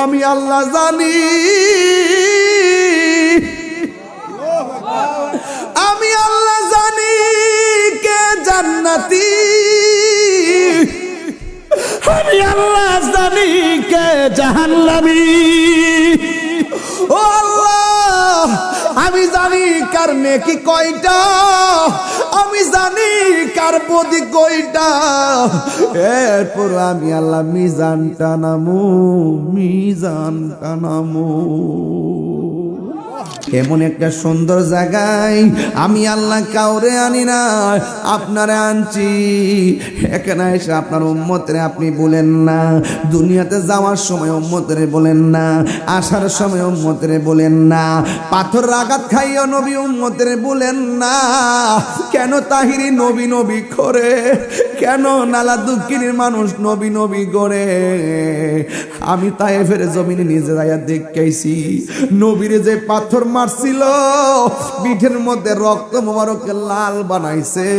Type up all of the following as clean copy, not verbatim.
আমি আল্লাহ জানি, আমি আল্লাহ জানি কে জান্নাতি, আমি আল্লাহ জানি কে জাহান্নামী। ও আল্লাহ, আমি জানি কার নেকি কয়টা, আমি জানি কার প্রতি কয়টা। এরপর আমি আল্লাহ মিজানটা নামু, মিজানটা নামু। এমন একটা সুন্দর জায়গায় আমি আল্লাহ কাউরে আনি না, আপনারে আনছি। এখানে এসে আপনার উম্মতরে আপনি বলেন না, দুনিয়াতে যাওয়ার সময় উম্মতরে বলেন না, আসার সময় উম্মতরে বলেন না, পাথর আঘাত খাইও নবী উম্মতরে বলেন না। কেন তাহিরি নবী নবী করে, কেন নালা দুঃখিনীর মানুষ নবী নবী করে? আমি তায়েফের জমিনে নিজে যাইয়া দেখাইছি, নবীরে যে পাথর মারছিল পিঠের মধ্যে রক্ত মোবারকে লাল বানাইছে,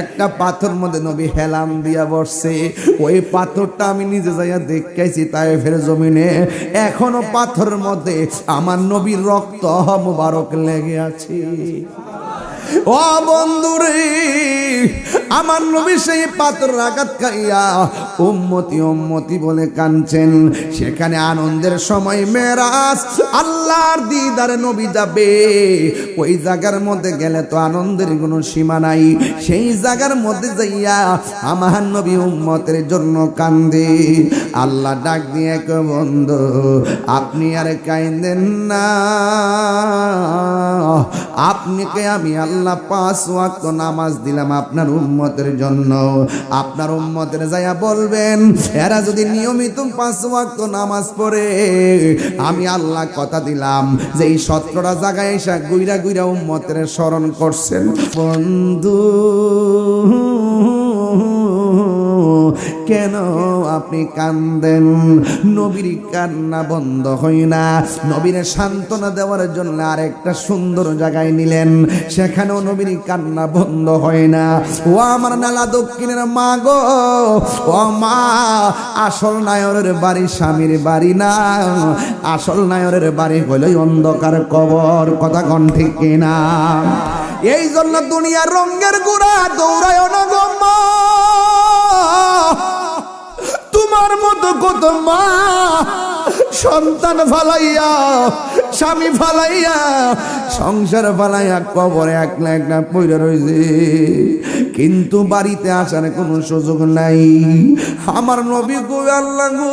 একটা পাথর মধ্যে নবী হেলান দিয়া বসছে। ওই পাথরটা আমি নিজে যাইয়া দেখাইছি তায়েফের জমিনে, এখনো পাথরের মধ্যে আমার নবীর রক্ত মোবারক লেগে আছে। ও বন্ধুরে, আমার নবী সেই পাথর আঘাত খাইয়া উম্মতি উম্মতি বলে কাঁদছেন। সেখানে আনন্দের সময় মেরাজ, আল্লাহর দিদারে নবী যাবে। ওই জায়গার মধ্যে গেলে তো আনন্দের কোনো সীমা নাই। সেই জায়গার মধ্যে যাইয়া আমার নবী উম্মতের জন্য কান্দে। আল্লাহ ডাক দিয়ে কয়, বন্ধু আপনি আর কাঁদেন না, আপনাকে আমি আল্লাহ 5 ওয়াক্ত নামাজ দিলাম আপনার উম্মতের জন্য। আপনার উম্মতের যাইয়া বলবেন, এরা যদি নিয়মিত 5 ওয়াক্ত নামাজ পড়ে, আমি আল্লাহ কথা দিলাম যে এই 17টা জায়গায় এসে গুইরা গুইরা উম্মতের স্মরণ করছেন। বন্ধু কেন আপনি কান্দেন? নবীর কান্না বন্ধ হয় না। নবীর সান্ত্বনা দেওয়ার জন্য আরেকটা সুন্দর জায়গায় নিলেন, সেখানেও নবীর কান্না বন্ধ হয় না। ও আমার নালা দক্ষিণের মা গো, ও মা, আসল নায়রের বাড়ি স্বামীর বাড়ি না, আসল নায়রের বাড়ি হইল অন্ধকার কবর। কথা কোন ঠিক কিনা? এই জন্য দুনিয়ার রঙের গুড়া দৌড়ায় না গো মা। তোমার মতো কত মা সন্তান ফালাইয়া, স্বামী ফালাইয়া, সংসার ফালাইয়া কবরে একলা একলা পইরা রইছে, কিন্তু বাড়িতে আসার কোনো সুযোগ নাই। আমার নবী গো, আল্লাহ গো,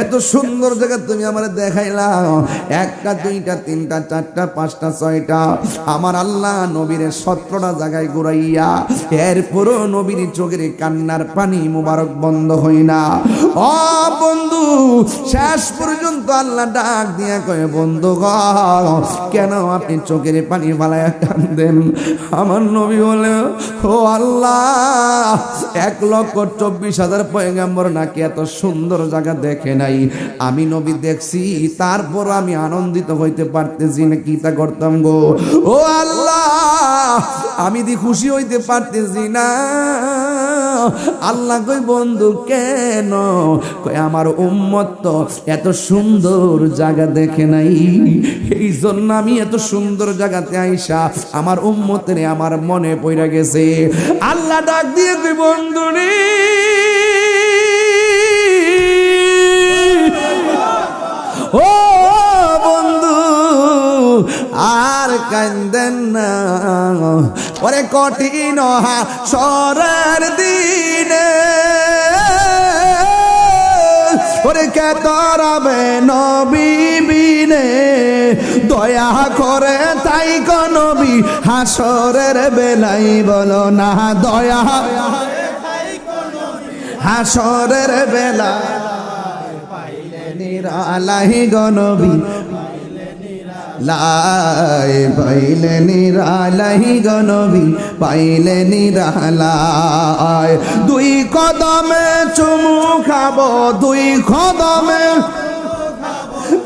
এত সুন্দর জায়গা তুমি আমার দেখাইলা, 1টা 2টা 3টা 4টা 5টা 6টা, আমার আল্লাহ নবীর 17টা জায়গায় ঘুরাইয়া, এরপরও নবীর চোখের কান্নার পানি মুবারক বন্ধ হয় না। ও বন্ধু, শেষ পর্যন্ত আল্লাহ ডাক দিয়া কয়, বন্ধু গো, কেন আপনি চোখের পানি ফালাইয়া কান্দেন? আমার নবী বলে, ও আল্লাহ, 1,24,000 পয়গম্বর নাকি এত সুন্দর জায়গা দেখে নাই। আমি নবী দেখছি, তারপর আমি আনন্দিত হইতে পারতেছি না, কি তা করতাম গো? ও আল্লাহ, আমি দি খুশি হইতে পারতেছি না। আল্লাহ কই, বন্ধু কেন? কই, আমার উম্মত তো এত সুন্দর জায়গা দেখে নাই, এই জন্য আমি এত সুন্দর জায়গাতে আইসা আমার উম্মতের আমার মনে পড়ে গেছে। আল্লাহ ডাক দিয়ে কই, বন্ধু রে, ও বন্ধু আর কান্দেন না, ওরে কঠিন হাসরের দিনে ওরে কে তরাবে নবী বিনে, দয়া করে তাই গো নবী হাসরের বেলাই বলো না, দয়া হাসরের বেলা পাইলে নিরালাই গো নবী, লাই পাইলে নিরালাই গো নবী, পাইলে নিরালাই। 2 কদমে চুমু খাবো, 2 কদমে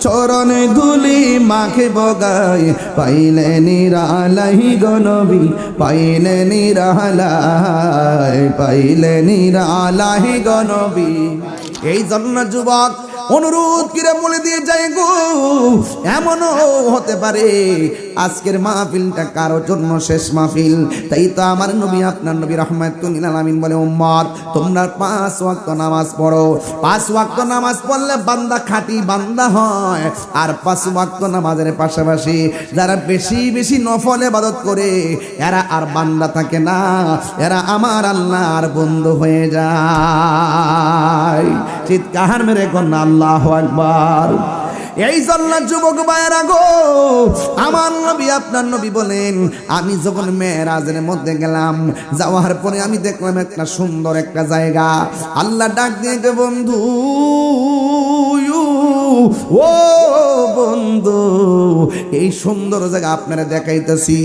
চরণ ধুলি মাখে বগাই, পাইলে নিরালাই গো নবী, পাইলে নিরালাই, পাইলে নিরালাই গো নবী। এই জন্য যুবক অনুরোধ করে বলে দিয়ে যাই গো, এমনও হতে পারে আজকের মাহফিলটা কারোর জন্য শেষ মাহফিল। তাই তো আমার নবী, আপনার নবী রাহমাতুল লিল আলামিন বলে, উম্মত তোমরা 5 ওয়াক্ত নামাজ পড়ো। 5 ওয়াক্ত নামাজ পড়লে বান্দা খাঁটি বান্দা হয়। আর 5 ওয়াক্ত নামাজের পাশাপাশি যারা বেশি বেশি নফল ইবাদত করে এরা আর বান্দা থাকে না, এরা আমার আল্লাহর বন্ধু হয়ে যায়। চিৎকার মেরে কোন আল্লাহু আকবার। এই জন্য যুবক ভাইরা গো, আমার নবী, আপনার নবী বলেন, আমি যখন মেরাজের মধ্যে গেলাম, যাওয়ার পরে আমি দেখলাম একটা সুন্দর একটা জায়গা। আল্লাহ ডাক দিয়ে, বন্ধু, ও বন্ধু, এই সুন্দর জায়গা আপনারা দেখাইতেছি।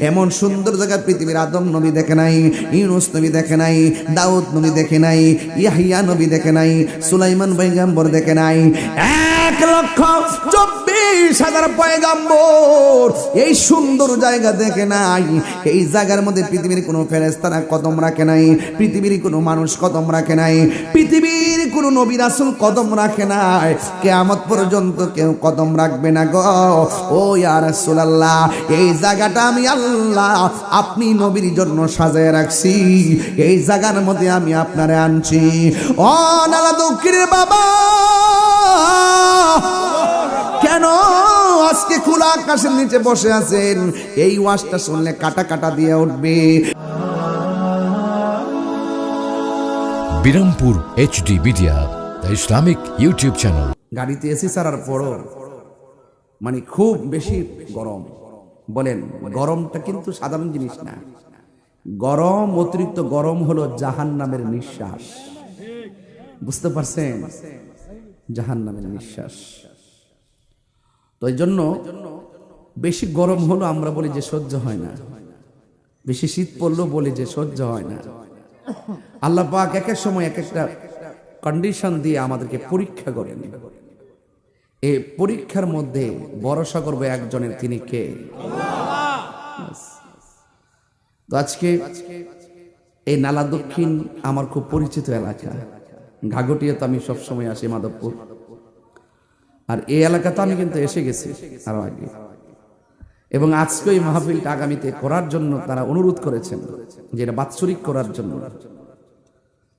এমন সুন্দর জায়গা পৃথিবীর আদম নবী দেখে নাই, ইউনূস নবী দেখে নাই, দাউদ নবী দেখে নাই, ইয়াহইয়া নবী দেখে নাই, সুলাইমান পয়গম্বর দেখে নাই। 1,24,000 পয়গম্বর এই সুন্দর জায়গা দেখে নাই। এই জায়গার মধ্যে পৃথিবীর কোনো ফেরেশতারা কদম রাখে নাই, পৃথিবীর কোনো মানুষ কদম রাখে নাই, পৃথিবীর কোনো নবী রাসূল কদম রাখে নাই, কিয়ামত পর্যন্ত কেউ কদম রাখবে না গো। ও ইয়া রাসূলুল্লাহ, এই জায়গাটা আমি আল্লাহ আপনি নবীর জন্য সাজায় রাখছি। এই জায়গার মধ্যে আমি আপনারে আনছি। ও নালা দক্ষিণের বাবা, কেন আজকে খোলা আকাশের নিচে বসে আছেন? এই ওয়াজটা শুনলে কাটা কাটা দিয়ে উঠবে। Birampur HD media, the Islamic YouTube channel. গাড়িতে এসি ছাড়ার পরও মানে খুব বেশি গরম। বলেন, গরমটা কিন্তু সাধারণ জিনিস না। গরম, অতিরিক্ত গরম হলো জাহান্নামের নিঃশ্বাস। বুঝতে পারছেন? জাহান্নামের নিঃশ্বাস। তো এই জন্য বেশি গরম হলো আমরা বলি যে সহ্য হয় না, বেশি শীত পড়লো বলি যে সহ্য হয় না। আল্লাহ পাক এক এক সময় এক একটা কন্ডিশন দিয়ে আমাদেরকে পরীক্ষা করেন। এই পরীক্ষার মধ্যে ভরসা করবে একজনের, তিনি কে? তো আজকে এই নালা দক্ষিণ আমার খুব পরিচিত এলাকা। ঘাগটিয়া তো আমি সবসময় আসি, মাধবপুর। আর এই এলাকাতে আমি কিন্তু এসে গেছি আরো আগে। এবং আজকে এই মাহফিলটা আগামীতে করার জন্য তারা অনুরোধ করেছেন, যে এটা বাৎসরিক করার জন্য।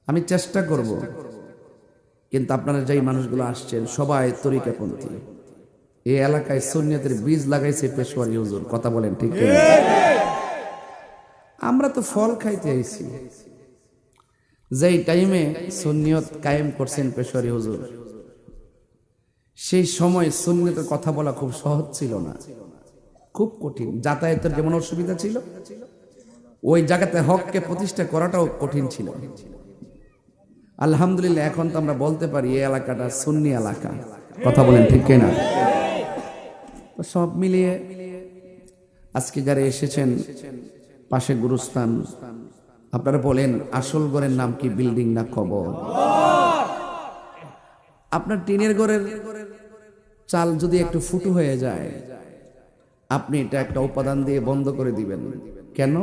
আমি চেষ্টা করব, কিন্তু আপনারা যেই মানুষগুলো আসছেন সবাই তরিকাপন্থী। এই এলাকায় সুন্নিয়তের বীজ লাগাইছে পেশোয়ারি হুজুর। কথা বলেন ঠিক কি? আমরা তো ফল খাইতে আইছি। যেই টাইমে সুন্নিয়ত কায়েম করছেন পেশোয়ারি হুজুর, সেই সময় সুন্নিয়তের কথা বলা খুব সহজ ছিল না, খুব কঠিন। যাতায়াতের যেমন অসুবিধা ছিল, ওই জায়গাতে হককে প্রতিষ্ঠা করাটাও কঠিন ছিল। আলহামদুলিল্লাহ এখন তো আমরা বলতে পারি এই এলাকাটা সুন্নি এলাকা। কথা বলেন ঠিক কিনা? সব মিলিয়ে আজকে যারা এসেছেন, পাশে গুরুস্থান, আপনারা বলেন আসল ঘরের নাম কি, বিল্ডিং না কবর? আপনার টিনের ঘরের চাল যদি একটু ফুটো হয়ে যায়, আপনি এটা একটা উপাদান দিয়ে বন্ধ করে দিবেন। কেন?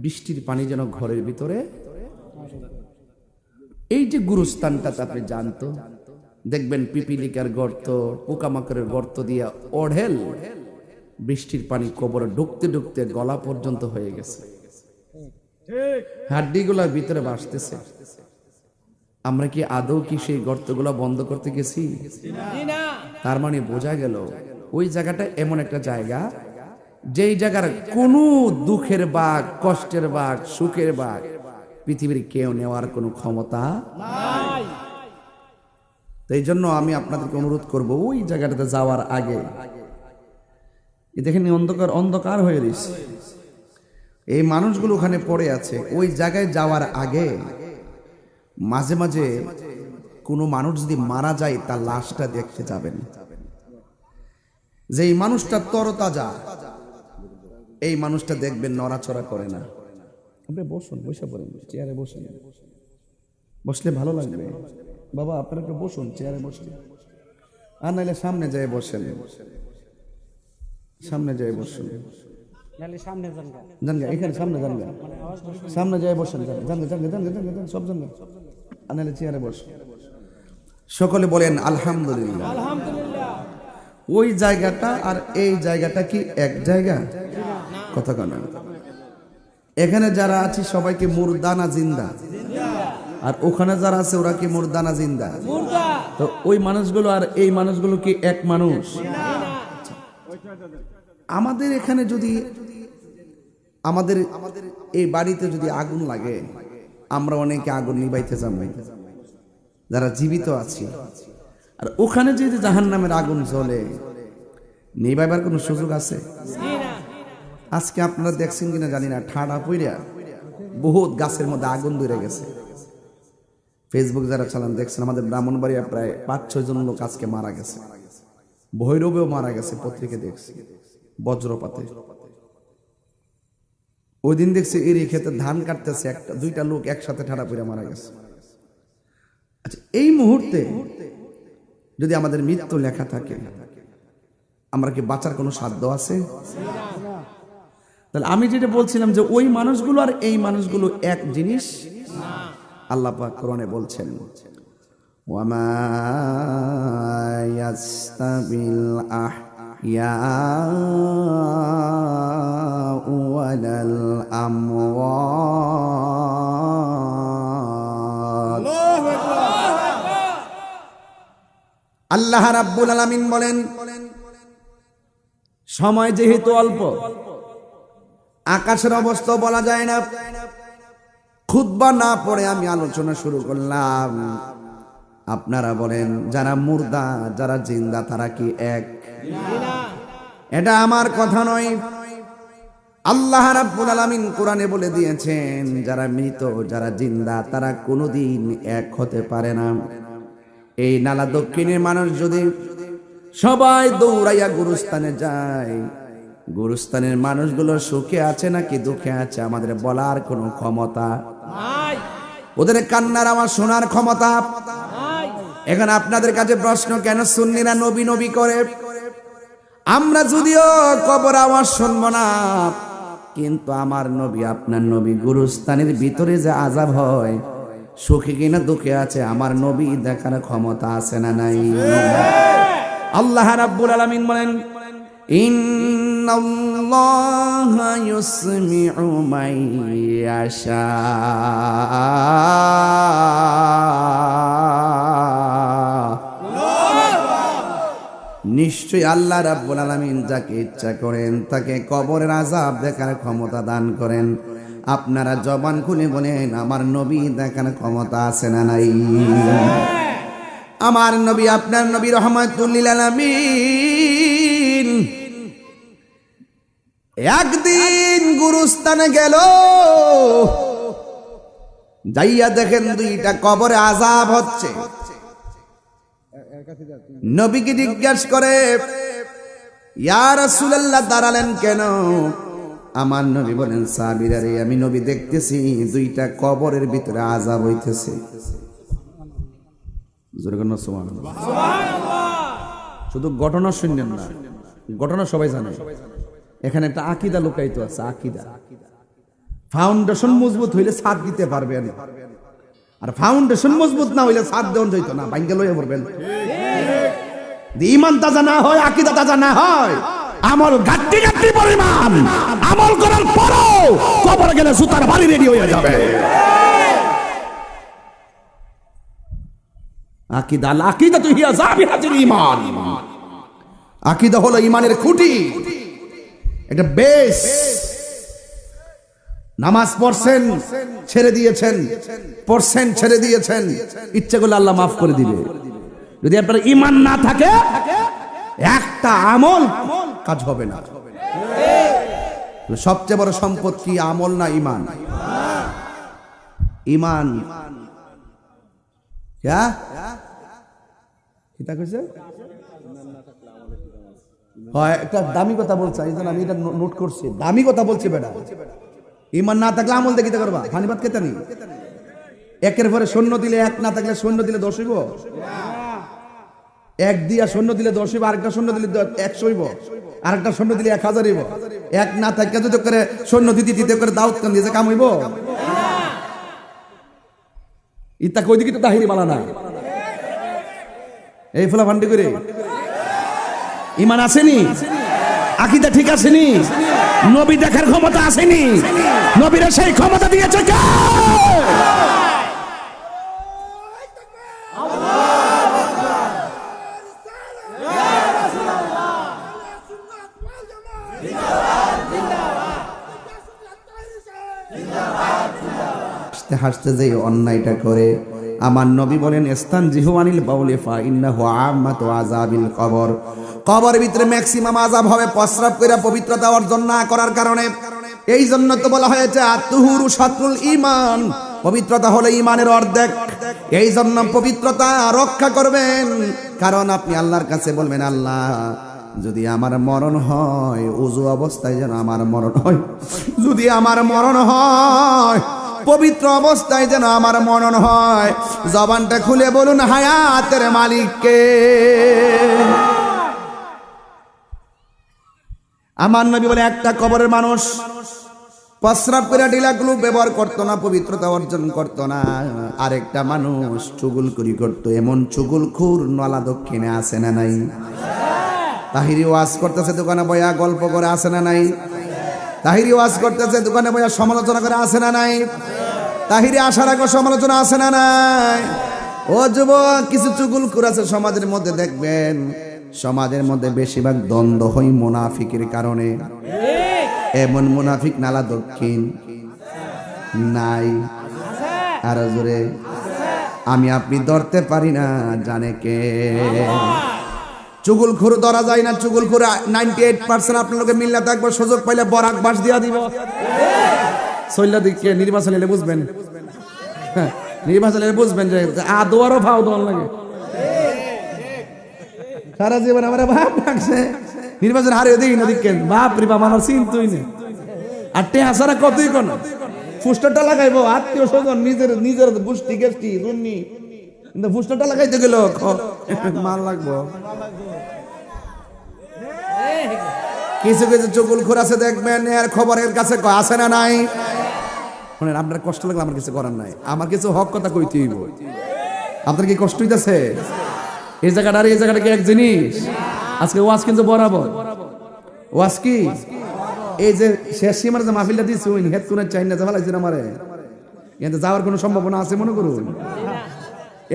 বৃষ্টির পানি যেন ঘরের ভিতরে। এই যে গুরুস্থানটাতে আপনি জানতো, দেখবেন পিপিলিকার গর্ত, পোকামাকড়ের গর্ত দিয়ে অঢেল বৃষ্টির পানি কবরে ঢুকতে ঢুকতে গলা পর্যন্ত হয়ে গেছে, হাড্ডিগুলার ভিতরে ভাসতেছে। আমরা কি আদৌ কি সেই গর্তগুলা বন্ধ করতে গেছি? তার মানে বোঝা গেল ওই জায়গাটা এমন একটা জায়গা, যেই জায়গার কোনো দুঃখের বাঘ, কষ্টের বাঘ, সুখের বাঘ পৃথিবীর কেউ নেওয়ার কোনো ক্ষমতা নাই। তো এই জন্য আমি আপনাদেরকে অনুরোধ করব, ওই জায়গাটাতে যাওয়ার আগে, দেখেন অন্ধকার অন্ধকার হয়ে রয়েছে, এই মানুষগুলো ওখানে পড়ে আছে। ওই জায়গায় যাওয়ার আগে মাঝে মাঝে কোনো মানুষ যদি মারা যায়, তার লাশটা দেখতে যাবেন। যে এই মানুষটা তরতাজা, এই মানুষটা দেখবেন নড়াচড়া করে না। আপনি বসুন, বসে পড়েন, চেয়ারে বসুন, বসলে ভালো লাগবে। বাবা আপনারা একটু বসুন, চেয়ারে বসুন, আর নাইলে সামনে যায় বসেন, সামনে যায় বসুন, জানগা এখানে সামনে, জানগা সামনে যায় বসেন, জানগা জানগা জানগা জানগা জানগা সব জানগা, আর নাইলে চেয়ারে বসুন। সকলে বলেন আলহামদুলিল্লাহ। ওই জায়গাটা আর এই জায়গাটা কি এক জায়গা? কথা কেন? এখানে যারা আছে সবাইকে মুর্দানা জিন্দা, আর ওখানে যারা আছে ওরা কি মুর্দানা জিন্দা? তো ওই মানুষগুলো আর এই মানুষগুলো কি এক মানুষ? আমাদের এখানে যদি আমাদের এই বাড়িতে যদি আগুন লাগে, আমরা অনেকে আগুন নিবাইতে যাবো যারা জীবিত আছি, আর ওখানে যদি জাহান্নামের আগুন জ্বলে, নিবাইবার কোনো সুযোগ আছে? আজকে আপনারা দেখছেন কিনা জানি না, ঠাডা পইরা বহুত গাছের মধ্যে আগুন ধরে গেছে। ফেসবুক যারা চালান দেখছেন, আমাদের ব্রাহ্মণবাড়িয়া প্রায় 5-6 জন লোক আজকে মারা গেছে, ভৈরবেও মারা গেছে, পত্রিকা দেখছি বজ্রপাতে। ওই দিন দেখছি এর ক্ষেত্রে ধান কাটতেছে, 1-2টা লোক একসাথে ঠাডা পইরা মারা গেছে। আচ্ছা, এই মুহূর্তে যদি আমাদের মৃত্যু লেখা থাকে, আমরা কি বাঁচার কোনো সাধ্য আছে? তাহলে আমি যেটা বলছিলাম যে ওই মানুষগুলো আর এই মানুষগুলো এক জিনিস। আল্লাহ পাক কোরআনে বলছেন, ওয়ামা ইয়াস্তাবিল আহইয়াউ ওয়ালাল আমওয়াত। আল্লাহ রাব্বুল আলামিন বলেন, সময় যেহেতু অল্প, আকাশের অবস্থা বলা যায় না, খুতবা না পড়ে আমি আলোচনা শুরু করলাম। আপনারা বলেন, যারা মুর্দা যারা জিন্দা তারা কি এক? এটা আমার কথা নয়, আল্লাহ রাব্বুল আলামিন কোরআনে বলে দিয়েছেন, যারা মৃত যারা জিন্দা তারা কোনোদিন এক হতে পারে না। এই নালা দক্ষিণের মানুষ যদি সবাই দৌড়াইয়া গুরুস্থানে যায়, গুরুস্থানের মানুষগুলো সুখে আছে নাকি দুঃখে আছে আমাদের বলার কোনো ক্ষমতা নাই। ওদের কান্নার আওয়াজ শোনার ক্ষমতা নাই। এখন আপনাদের কাছে প্রশ্ন, কেন সুন্নিরা নবী নবী করে? আমরা যদিও কবর আওয়াজ শুনবো না, কিন্তু আমার নবী আপনার নবী গুরুস্থানের ভিতরে যে আযাব হয়, সুখে কিনা দুঃখে আছে আমার নবী দেখার ক্ষমতা আছে না নাই? আল্লাহ রাব্বুল আলামিন বলেন, ইন্নাল্লাহা ইউসমিউ মান ইয়াশা। নিশ্চয়ই আল্লাহ রাব্বুল আলামিন যাকে ইচ্ছা করেন তাকে কবরের আযাব দেখার ক্ষমতা দান করেন। আপনারা জবান খুলে বলেন, আমার নবী দেখার ক্ষমতা আছে না নাই? আমার নবী আপনার নবী রাহমাতুল লিল আলামিন একদিন গুরুস্থানে গেল, যাইয়া দেখেন 2টা কবরে আযাব হচ্ছে। নবীকে জিজ্ঞাসা করে, ইয়া রাসূলুল্লাহ দাঁড়ালেন কেন? আমার নবী বলেন, সাহাবীরা রে, আমি নবী দেখতেছি 2টা কবরের ভিতরে আযাব হইতেছে। শুধু ঘটনা শুনলেন না, ঘটনা সবাই জানে। এখানে একটা আকীদা লুকায়িত আছে, আকীদা। ফাউন্ডেশন মজবুত হইলে ছাদ দিতে পারবেন, আর ফাউন্ডেশন মজবুত না হইলে ছাদ দেওয়া যাইতো না, ভাঙ্গে লইয়া পড়বেন। ঈমান তাজা না হয়, আকীদা তাজা না হয়, আমল ঘাটতি ঘাটতি পরিমাণ আমল করার পরও কবরে গেলে সুতার বাড়ি রেডি হয়ে যাবে। আকীদা, আকীদা তো হিয়া জাবিহাতুল ঈমান। আকীদা হলো ঈমানের খুঁটি, এটা বেস। নামাজ পড়ছেন ছেড়ে দিয়েছেন, পড়ছেন ছেড়ে দিয়েছেন, ইচ্ছে করলে আল্লাহ মাফ করে দিবে। যদি আপনার ঈমান না থাকে, একটা আমল কাজ হবে না। সবচেয়ে বড় সম্পদ কি, আমল না ঈমান? ঈমান। একটা দামি কথা বলছে, আমি এটা নোট করছি, দামি কথা বলছি বেটা। ঈমান না থাকলে আমল দেখিতে করবা, ফানিবাদ খেতে নেই। একের পরে শূন্য দিলে 1, না থাকলে শূন্য দিলে 10 হইব। 1 দিয়া শূন্য দিলে 10 হইব, আরেকটা শূন্য দিলে 100 হইব, আরেকটা শূন্য দিলে 1000 হইব। 1 না থাকলে যদি করে শূন্য দিতে দিতে করে দাউদ কান দিয়ে কাম হইব? ইতা কই দিকে তো তাহিরি বালা না। এই ফুলা ফান্ডি করে ইমান আসেনি, আকীদা ঠিক আসেনি, নবী দেখার ক্ষমতা আসেনি, নবীরা সেই ক্ষমতা দিয়েছে কে? হাসতে হাসতে যে অন্যায়টা করে আমার নবী বলেন ইস্তানজিহু আনিল বাউলি ফা ইন্নাহু আম্মাতু আযাবিল কবর। কবরের ভিতরে ম্যাক্সিমাম আযাব হবে প্রস্রাব কইরা পবিত্রতা অর্জন না করার কারণে। এই জন্য তো বলা হয়েছে আত-তুহুরু শাতরুল ঈমান, পবিত্রতা হলো ঈমানের অর্ধেক। এই জন্য পবিত্রতা রক্ষা করবেন, কারণ আপনি আল্লাহর কাছে বলবেন আল্লাহ যদি আমার মরণ হয় ওযু অবস্থায় যেন আমার মরণ হয়, যদি আমার মরণ হয় পবিত্র অবস্থায় যেন আমার মরণ হয়। জবানটা খুলে বলুন হায়াতের মালিককে। আমার নবী বলে একটা কবরের মানুষ প্রস্রাব করে ঢিলাগুলো ব্যবহার করতো না, পবিত্রতা অর্জন করতো না। আরেকটা মানুষ চুগলখুরি করতো। এমন চুগলখুর নলা দক্ষিণে আছে না নাই? তাহিরি ওয়াজ করতেছে দোকানে বয়া গল্প করে আছে না নাই? তাহিরি ওয়াজ করতেছে দোকানে বয়া সমালোচনা করে আছে না নাই? তাহিরি আসার আগে সমালোচনা আছে না নাই? ও যুবক, কিছু চুগলখুর আছে সমাজের মধ্যে, দেখবেন সমাজের মধ্যে বেশিরভাগ দ্বন্দ্ব হয় মুনাফিকের কারণে। এমন মুনাফিক নালা দক্ষিণ নাই? আর জোরে আমি আপনি ধরতে পারি না, জানে কে? চুগলখুর ধরা যায় না। চুগলখুর 98% আপনার লোকে মিল্লা থাকবে, সুযোগ পাইলে বরাক বাস দিয়া দিব। সৈল্লা দিকে নির্বাচন এলে বুঝবেন, নির্বাচন এলে বুঝবেন যে আদোয়ারও ভাও দল লাগে। সারা জীবন আমার ভাব লাগছে, নির্বাচন হারিয়ে দিই না দিকেন বাপ রে বাপ, আমার চিন্তুই নেই। আর টে হাসারা কতই কোন ফুস্টারটা লাগাইবো আত্মীয় স্বজন নিজের নিজের গোষ্ঠী গেষ্টি দুর্নি, কিন্তু ফুস্টারটা লাগাইতে গেল মাল লাগবো। কিছু কিছু চুগলখুর আছে দেখবেন এর খবরের কাছে আছে না নাই? শুনেন, আপনার কষ্ট লাগলে আমার কিছু করার নাই, আমার কিছু হক কথা কইতে হইব। আপনার কি কষ্ট হইতেছে? এই জায়গাটা আর এই জায়গাটা কি এক জিনিস? আজকে ওয়াজ কিন্তু বরাবর। ওয়াজ কি এই যে শেষ সীমার যে মাহফিলটা দিচ্ছি ওই হেড কোন চাই না ফেলাইছেন আমারে, এতে যাওয়ার কোনো সম্ভাবনা আছে মনে করুন?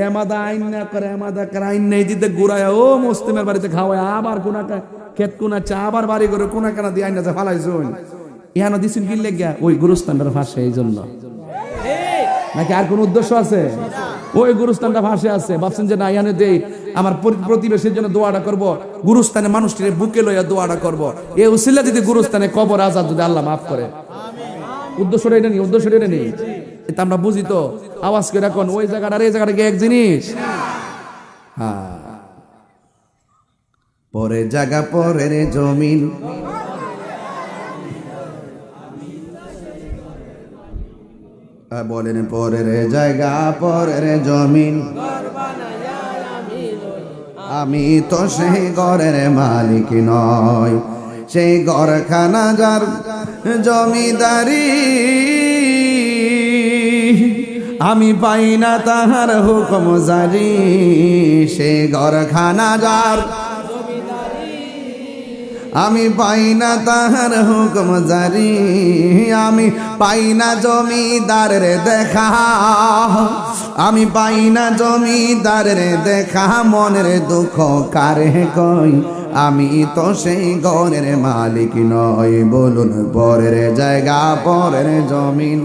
এমাদা আইন না করে এমাদা করে আইন নেই দিতে ঘুরায় ও মুসলিমের বাড়িতে খাওয়ায়, আবার কোনা খেত কোনা চা আবার বাড়ি করে কোনা কেনা দিয়ে আইন না ফেলাইছুন। ইহানো দিচ্ছেন কি লেগিয়া ওই গুরুস্থানটার ভাষা, এই জন্য নাকি আর কোন উদ্দেশ্য আছে? ওই গুরুস্থানটা ভাষে আছে, ভাবছেন যে না ইহানে দেই আমার প্রতিবেশীর জন্য দোয়াটা করব, গুরুস্থানে মানুষটির বুকে লইয়া দোয়াটা করব, এই উসিলা যদি গুরুস্থানে কবর আজাদ যদি আল্লাহ মাফ করে। উদ্দেশ্যটা এটা নেই, উদ্দেশ্যটা এটা নেই, এটা আমরা বুঝি তো। আওয়াজ করে এখন ওই জায়গাটা আর এই জায়গাটা কি এক জিনিস? হ্যাঁ, পরের জায়গা পরের জমিন, বলেন পরের জায়গা পরের জমিন, আমি তো সেই ঘরের মালিক নয়, সেই ঘরখানা যার জমিদারি, আমি পাই না তাহার হুকুম জারি, সেই ঘরখানা যার আমি পাই না তাহার হুকুম জারি, আমি পাই না জমিদারের দেখা, আমি পাই না জমিদারের দেখা, মনের দুঃখ কারে কই, আমি তো সেই ঘরের মালিক নই। বলুন পরের জায়গা পরের জমিন,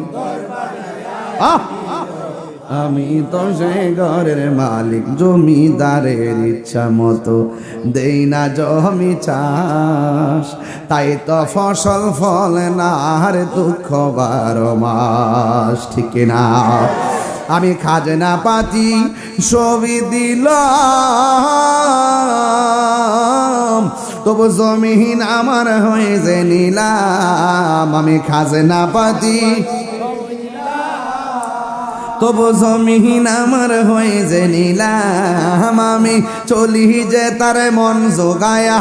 আমি তো সেই ঘরের মালিক, জমিদারের ইচ্ছা মতো দেই না জমি চাষ, তাই তো ফসল ফলে না আর দুঃখ 12 মাস, ঠিক না? আমি খাজনা পাতি সবই দিলাম, তবু জমিন আমার হয়ে যে নিলাম, আমি খাজনা পাতি তবু জমিন আমার হয়ে যে নিলাম, আমি চলি যে তার মন জোগায়া,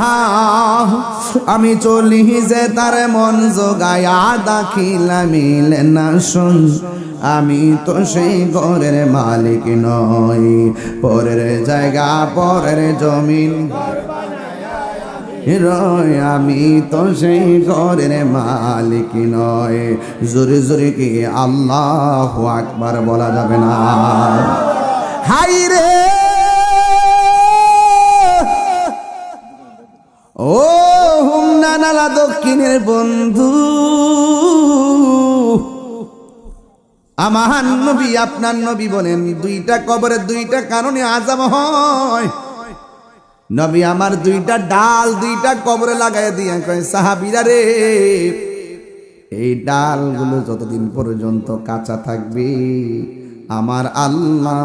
আমি চলি যে তার মন জোগায়া, দাখিলা মিলে না শুন আমি তো সেই ঘরের মালিক নই, পরের জায়গা পরের জমিন রয়, আমি তো সেই ঘরের মালিক নয়। জোরে জোরে কি আল্লাহু আকবার বলা যাবে না? হাই রে ও হুমনা নালা দক্ষিণের বন্ধু, আমার নবী আপনার নবী বলেন দুইটা কবরের দুইটা কারণে আযাব হয়। নবী আমার দুইটা ডাল দুইটা কবরে লাগাই দিয়া কয়, সাহাবীরা রে, এই ডালগুলো যতদিন পর্যন্ত কাঁচা থাকবে আমার আল্লাহ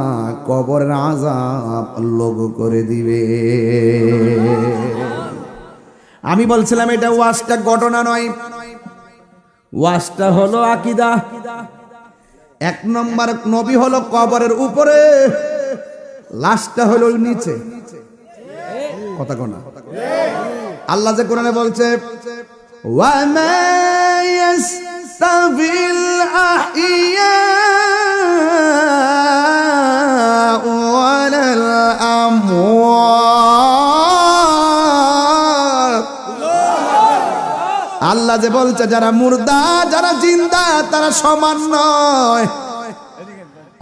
কবরের আযাব লঘু করে দিবে। আমি বলছিলাম এটা ওয়াজটা ঘটনা নয়, ওয়াজটা হলো আকীদা। এক নম্বর নবী হলো কবরের উপরে, লাশটা হলো নিচে। কথা কোনা আল্লাহ যে কোরআনে বলছে, ওয়া মা ইয়াস্তাবিল আহইয়া ওয়ালাল আমওয়াত। আল্লাহ যে বলছে যারা মুর্দা যারা জিন্দা তারা সমান নয়।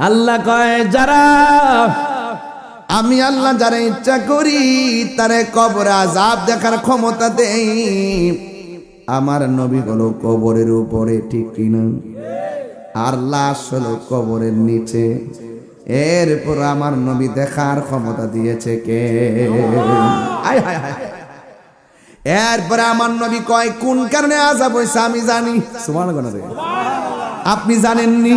আল্লাহ কয় যারা আমি আল্লাহ যারা ইচ্ছা করি তারে কবর আযাব দেখার ক্ষমতা দেই। আমার নবী হলো কবরের উপরে, ঠিক কিনা? আর লাশ হলো কবরের নিচে। এরপর আমার নবী দেখার ক্ষমতা দিয়েছে কে? আয় হায় হায়। এরপরে আমার নবী কয় কোন কারণে আযাব হইছে আমি জানি। সুবহানাল্লাহ। আপনি জানেননি?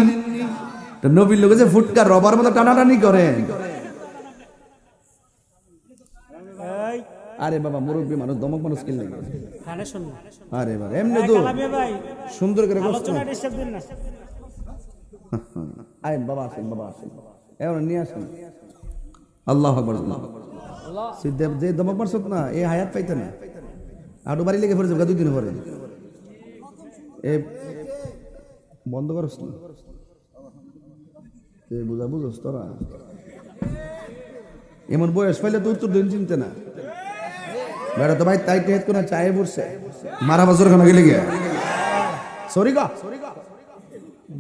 নবীর লোকে যে ফুটকার রবার মতো টানাটানি করেন। আরে বাবা মুরব্বী মানুষ দমক মানুষ কিনলে আরে বাবা এমনি তো সুন্দর করে আরে বাবা আসেন বাবা আসেন এমন নিয়ে আসেন। আল্লাহু আকবার। যে দমক মারছ না এই হায়াত পাইতে না, আটু বাড়ি লেগে পড়ে যাবে 2 দিন পরে। এ বন্ধ করছ না বুঝা বুঝস তোরা, এমন বয়স পাইলে তো উত্তর দিন চিনতে না। বেড়া তো ভাই তাই টেট কোনা চায়ে পড়ছে মারা বছর খানা গেলে গিয়া সরি গা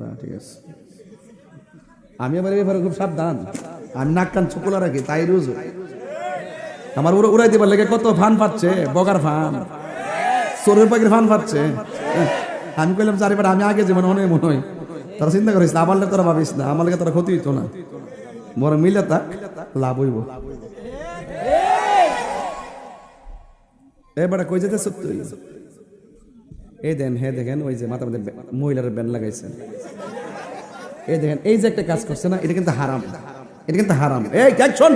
না, ঠিক আছে। আমি আবার এই ব্যাপারে খুব সাবধান, আমি নাক কান চুকুলা রাখি, তাই রোজ আমার উড়াই দিবার লেগে কত ফান পাচ্ছে, বগার ফান চোরের পাখির ফান পাচ্ছে। আমি কইলাম চারি বার আমি আগে যেমন মনে মনে হয় তারা চিন্তা করিস না, আমার লেগে তোরা ভাবিস না, আমার লেগে তোরা ক্ষতি হইতো না, বড় মিলে থাক লাভ হইব। এবারে কই যেতে সত্য এই দেন হে দেখেন ওই যে মাথার মধ্যে মহিলার ব্যান্ড লাগাইছেন, এই দেখেন এই যে একটা কাজ করছে না, এটা কিন্তু হারাম, এটা কিন্তু হারাম। এই দেখ শোন,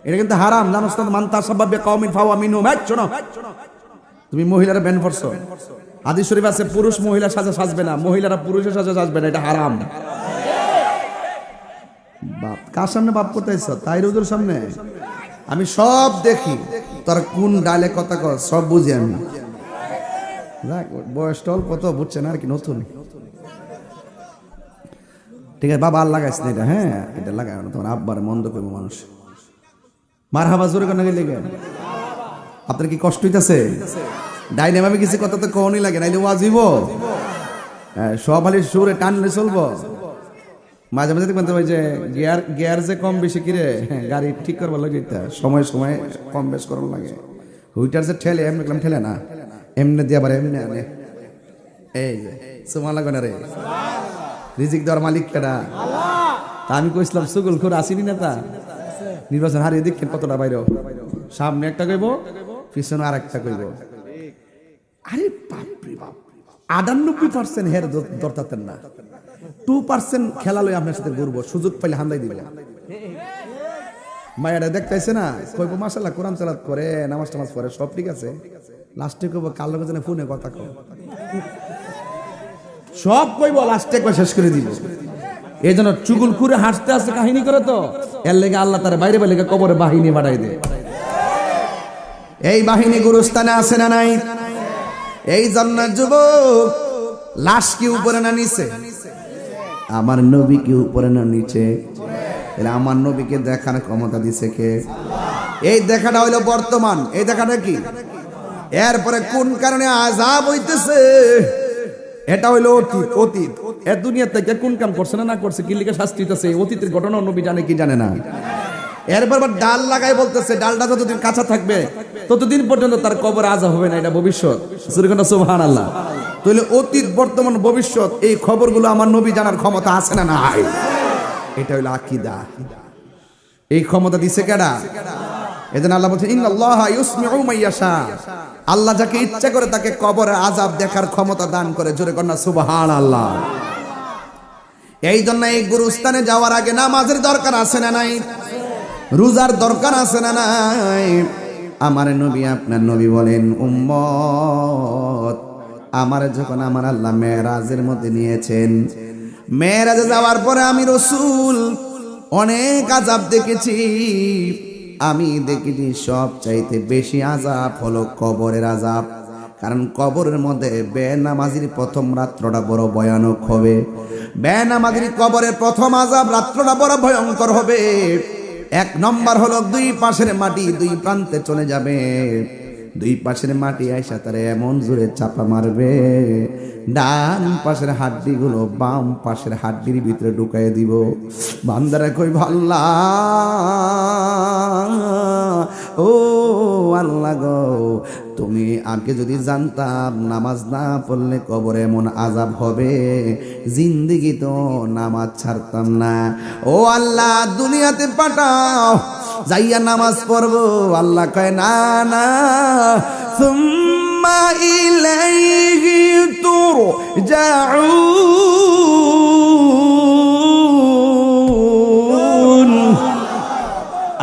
এটা কিন্তু হারাম জানোস না? মান তাসাব্বাবে কওমিন ফাওয়া মিনহুম। শোনো, তুমি মহিলার ব্যান্ড করছো, হাদিস শরীফ আছে পুরুষ মহিলা সাজা সাজবে না, মহিলারা পুরুষের সাজা সাজবে না, এটা হারাম। বাপ কার সামনে বাপ করতেছ? তাই রোজের সামনে আমি সব দেখি, তোর কোন ডালে কথা কর সব বুঝি আমি। বয়স অল্প তো বুঝছে না আর কি, নতুন। ঠিক আছে বাবা আর লাগাইস না এটা, হ্যাঁ এটা লাগাই না, তোমার আব্বার মন্দ করবো মানুষ। মারহাবা জোরে কেন গেলে আপনার কি কষ্ট হইতেছে? ডাইনে আমি কিছু কথা তো কখনই লাগে নাইলে ওয়াজিব সব হালি সুরে টানলে চলবো। মাঝে মাঝে দেখবেন ওই যে গিয়ার যে কম বেশি কিরে গাড়ি ঠিক করবার লাগে, সময় সময় কম বেশ করার লাগে। হুইটার যে ঠেলে এমনি ঠেলে না, এমনি দিয়ে আবার এমনি আনে। এই যে সুমান লাগবে না রে, রিজিক দেওয়ার মালিক কেডা? তা আমি কইছিলাম সুগুল খুর আসিনি না, তা নির্বাচন হারিয়ে দেখেন কতটা বাইরে, সামনে একটা কইব পিছনে আর একটা কইব। আরে বাপরে বাপ, 98% হের দরতাতেন না, 2% খেলা লই আপনার সাথে ঘুরবো, সুযোগ পাইলে হান্দাই দিবে। মায়েরা দেখতেছে না, কইব মাশাআল্লাহ কোরআন তেলাওয়াত করে, নামাজ টামাজ পড়ে, সব ঠিক আছে। লাস্টে কইব কাল লোকে জানে ফোনে কথা কও, সব কইব লাস্টে কই শেষ করে দিব। এই জন্য চুগুল করে হাসতে হাসতে কাহিনী করে তো এর লেগে আল্লাহ তার বাইরে বাইরে কবরে বাহিনী বাড়াই দেয়। এই বাহিনী গুরুস্থানে আছে না নাই? এই জন্য যুবক, লাশ কি উপরে না নিচে? আমার নবী কি উপরে না নিচে? তাহলে আমার নবীকে দেখার ক্ষমতা দিছে কে? এই দেখাটা হইলো বর্তমান। এই দেখাটা কি? এরপরে কোন কারণে আযাব হইতেছে এটা হইলো অতীত। অতীত এ দুনিয়া থেকে কোন কাম করছে না করছে, কি লিখে শাস্তি হইতেছে, অতীতের ঘটনা নবী জানে কি জানে না? এরপর আবার ডাল লাগাই বলতেছে ডালটা যতদিন কাঁচা থাকবে ততদিন পর্যন্ত তার কবর আযাব হবে না, এটা ভবিষ্যৎ। সুবহানাল্লাহ। তাহলে অতীত, বর্তমান, ভবিষ্যৎ এই খবরগুলো আমার নবী জানার ক্ষমতা আছে না নাই? এটা হইলো আকীদা। এই ক্ষমতা দিছে কেডা? এজন্য আল্লাহ বলছেন ইন্নাল্লাহা ইউসমিউ মাইয়াশা। আল্লাহ যাকে ইচ্ছা করে তাকে কবরের আযাব দেখার ক্ষমতা দান করে। জোরে কন্যা সুবহানাল্লাহ। এই জন্য এই গুরুস্থানে যাওয়ার আগে নামাজের দরকার আছে না নাই? রোজার দরকার আছে না নাই? আমার নবী, আপনার নবী বলেন, উম্মত আমার যখন আমার আল্লাহ মেরাজের মধ্যে নিয়েছেন, মেরাজে যাওয়ার পরে আমি রাসূল অনেক আযাব দেখেছি। আমি দেখেছি সব চাইতে বেশি আযাব হলো কবরের আযাব। কারণ কবরের মধ্যে বেনামাজির প্রথম রাত্রটা বড় ভয়ানক হবে। বেনামাজির কবরের প্রথম আযাব রাত্রটা বড় ভয়ঙ্কর হবে। এক নম্বর হলো দুই পাশের মাটি দুই প্রান্তে চলে যাবে। দুই পাশের মাটি আইসা তারে এমন জোরে চাপা মারবে, ডান পাশের হাড্ডিগুলো বাম পাশের হাড্ডির ভিতরে ঢুকাই দিব। বান্দারা কই আল্লাহ, ও আল্লাহ গো, তুমি আগে যদি জানতাম নামাজ না পড়লে কবরে এমন আযাব হবে, জিন্দেগি তো নামাজ ছাড়তাম না। ও আল্লাহ দুনিয়াতে পাঠাও, যাইয়া নামাজ পড়বো। আল্লাহ কয় না না, সুম্মা ইলাইহি তুরজাউন।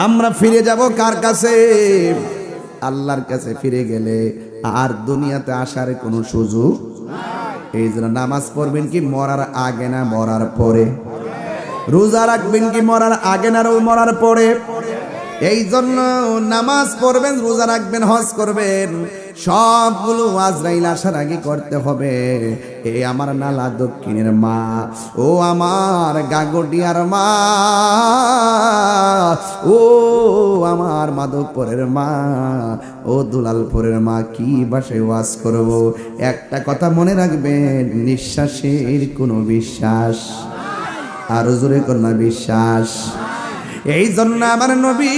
আমরা ফিরে যাব কার কাছে? আল্লাহর কাছে ফিরে গেলে আর দুনিয়াতে আসার কোনো সুযোগ। এই জন্য নামাজ পড়বেন কি মরার আগে না মরার পরে? রোজা রাখবেন কি মরার আগে না মরার পরে? এই জন্য নামাজ পড়বেন, রোজা রাখবেন, হজ করবেন, সবগুলো আজরাইল আসার আগে করতে হবে। এই আমার নালা দক্ষিণের মা, ও আমার গাগটিয়ার মা, ও আমার মাধবপুরের মা, ও দুলালপুরের মা, কি বাসায় ওয়াজ করব? একটা কথা মনে রাখবেন, নিঃশ্বাসের কোনো বিশ্বাস, আরো জোরে কন্যা বিশ্বাস। এই জন্য আমার নবী,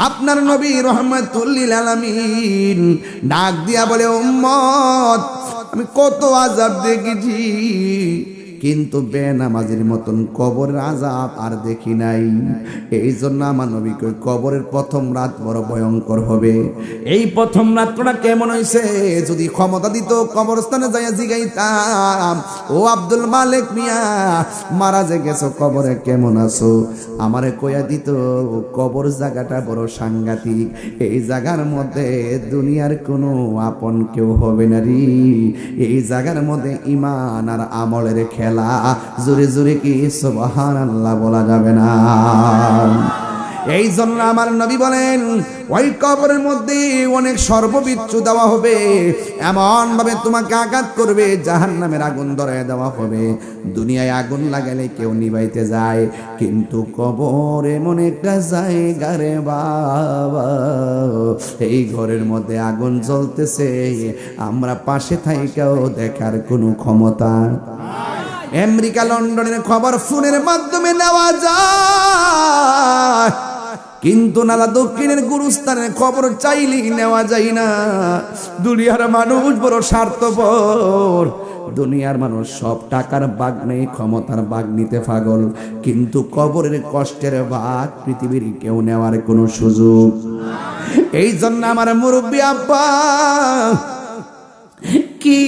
আপনার নবী রহমাতুল লিল আলামিন ডাক দিয়া বলে, উম্মত আমি কত আযাব দেখেছি, কিন্তু বেনামাজির মতন কবরের আযাব আর দেখি নাই। এই জন্য আমার নবী কই কবরের প্রথম রাত বড় ভয়ঙ্কর হবে। এই প্রথম রাতটা কেমন হইছে? যদি ক্ষমতা দিত কবরস্থানে যাইয়া জিগাইতাম, ও আব্দুল মালিক মিয়া, মারা যে গেছো, কবরে কেমন আছো? আমারে কইয়া দিত কবর জায়গাটা বড় সাংঘাতিক। এই জায়গার মধ্যে দুনিয়ার কোনো আপন কেউ হবে না রে। এই জায়গার মধ্যে ঈমান আর আমলের খেলা। জোরে জোরে কি সুবহানাল্লাহ বলা যাবে না? এই জন্য আমার নবী বলেন, ওই কবরের মধ্যে অনেক সর্ববিচ্ছু দেওয়া হবে, এমন ভাবে তোমাকে আঘাত করবে, জাহান্নামের আগুন ধরায় দেওয়া হবে। দুনিয়ায় আগুন লাগালে কেউ নিভাইতে যায়, কিন্তু কবর এমন একটা জায়গা রে বাবা, এই ঘরের মধ্যে আগুন জ্বলতেছে, আমরা পাশে থাইকাও দেখার কোনো ক্ষমতা। আমেরিকা লন্ডনের খবর ফোনের মাধ্যমে নেওয়া যায়, কিন্তু নালা দক্ষিণের গুরুস্থানের খবর চাইলেই নেওয়া যায় না। দুনিয়ার মানুষ বড় স্বার্থপর। দুনিয়ার মানুষ সব টাকার ভাগ নেই, ক্ষমতার ভাগ নিতে পাগল, কিন্তু কবরের কষ্টের ভাগ পৃথিবীর কেউ নেওয়ার কোনো সুযোগ। এই জন্য আমার মুরব্বী আব্বা কি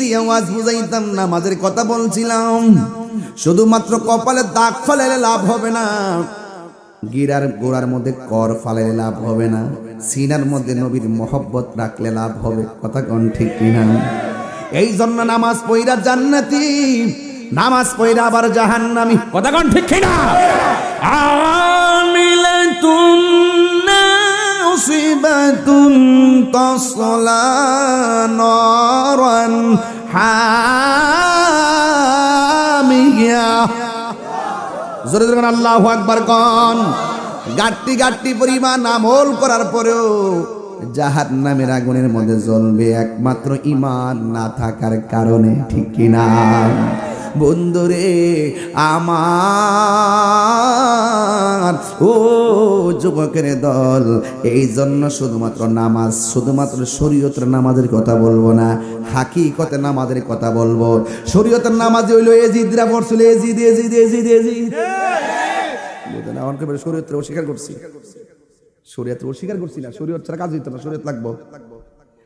দিয়ে ওয়াজ বুঝাইতাম, নামাজের কথা বলছিলাম। শুধুমাত্র কপালে দাগ ফালাইলে লাভ হবে না, গিরার গোড়ার মধ্যে কর ফালাইলে লাভ হবে না, সিনার মধ্যে নবীর মহব্বত রাখলে লাভ হবে। কথা কোন ঠিক কিনা? এই জন্য নামাজ পড়া জান্নাতি, নামাজ পড়ে আবার জাহান্নামী। কথা কোন ঠিক কিনা? আমিলাতুন মুসিবাতুন তাসলা নারান হামিয়া। জোরে জোরে আল্লাহু আকবার কোন। গাট্টি গাট্টি পরিমাণ আমল করার পরেও জাহান্নামের আগুনের মধ্যে জ্বলবে একমাত্র ঈমান না থাকার কারণে, ঠিক কিনা বন্ধুরে আমার ও যুবকের দল? এই জন্য শুধুমাত্র নামাজ, শুধুমাত্র শরীয়তের নামাজের কথা বলবো না, হাকিকতে নামাজের কথা বলবো। শরীয়তের নামাজ হইল এজিদরা পড়ছিল, এজিদ এজিদ এজিদ এজিদ। শরীয়তকে অস্বীকার করছি, শরীয়তকে অস্বীকার করছি না, শরীয়ত ছাড়া কাজ হইতো না, শরীয়ত লাগবো।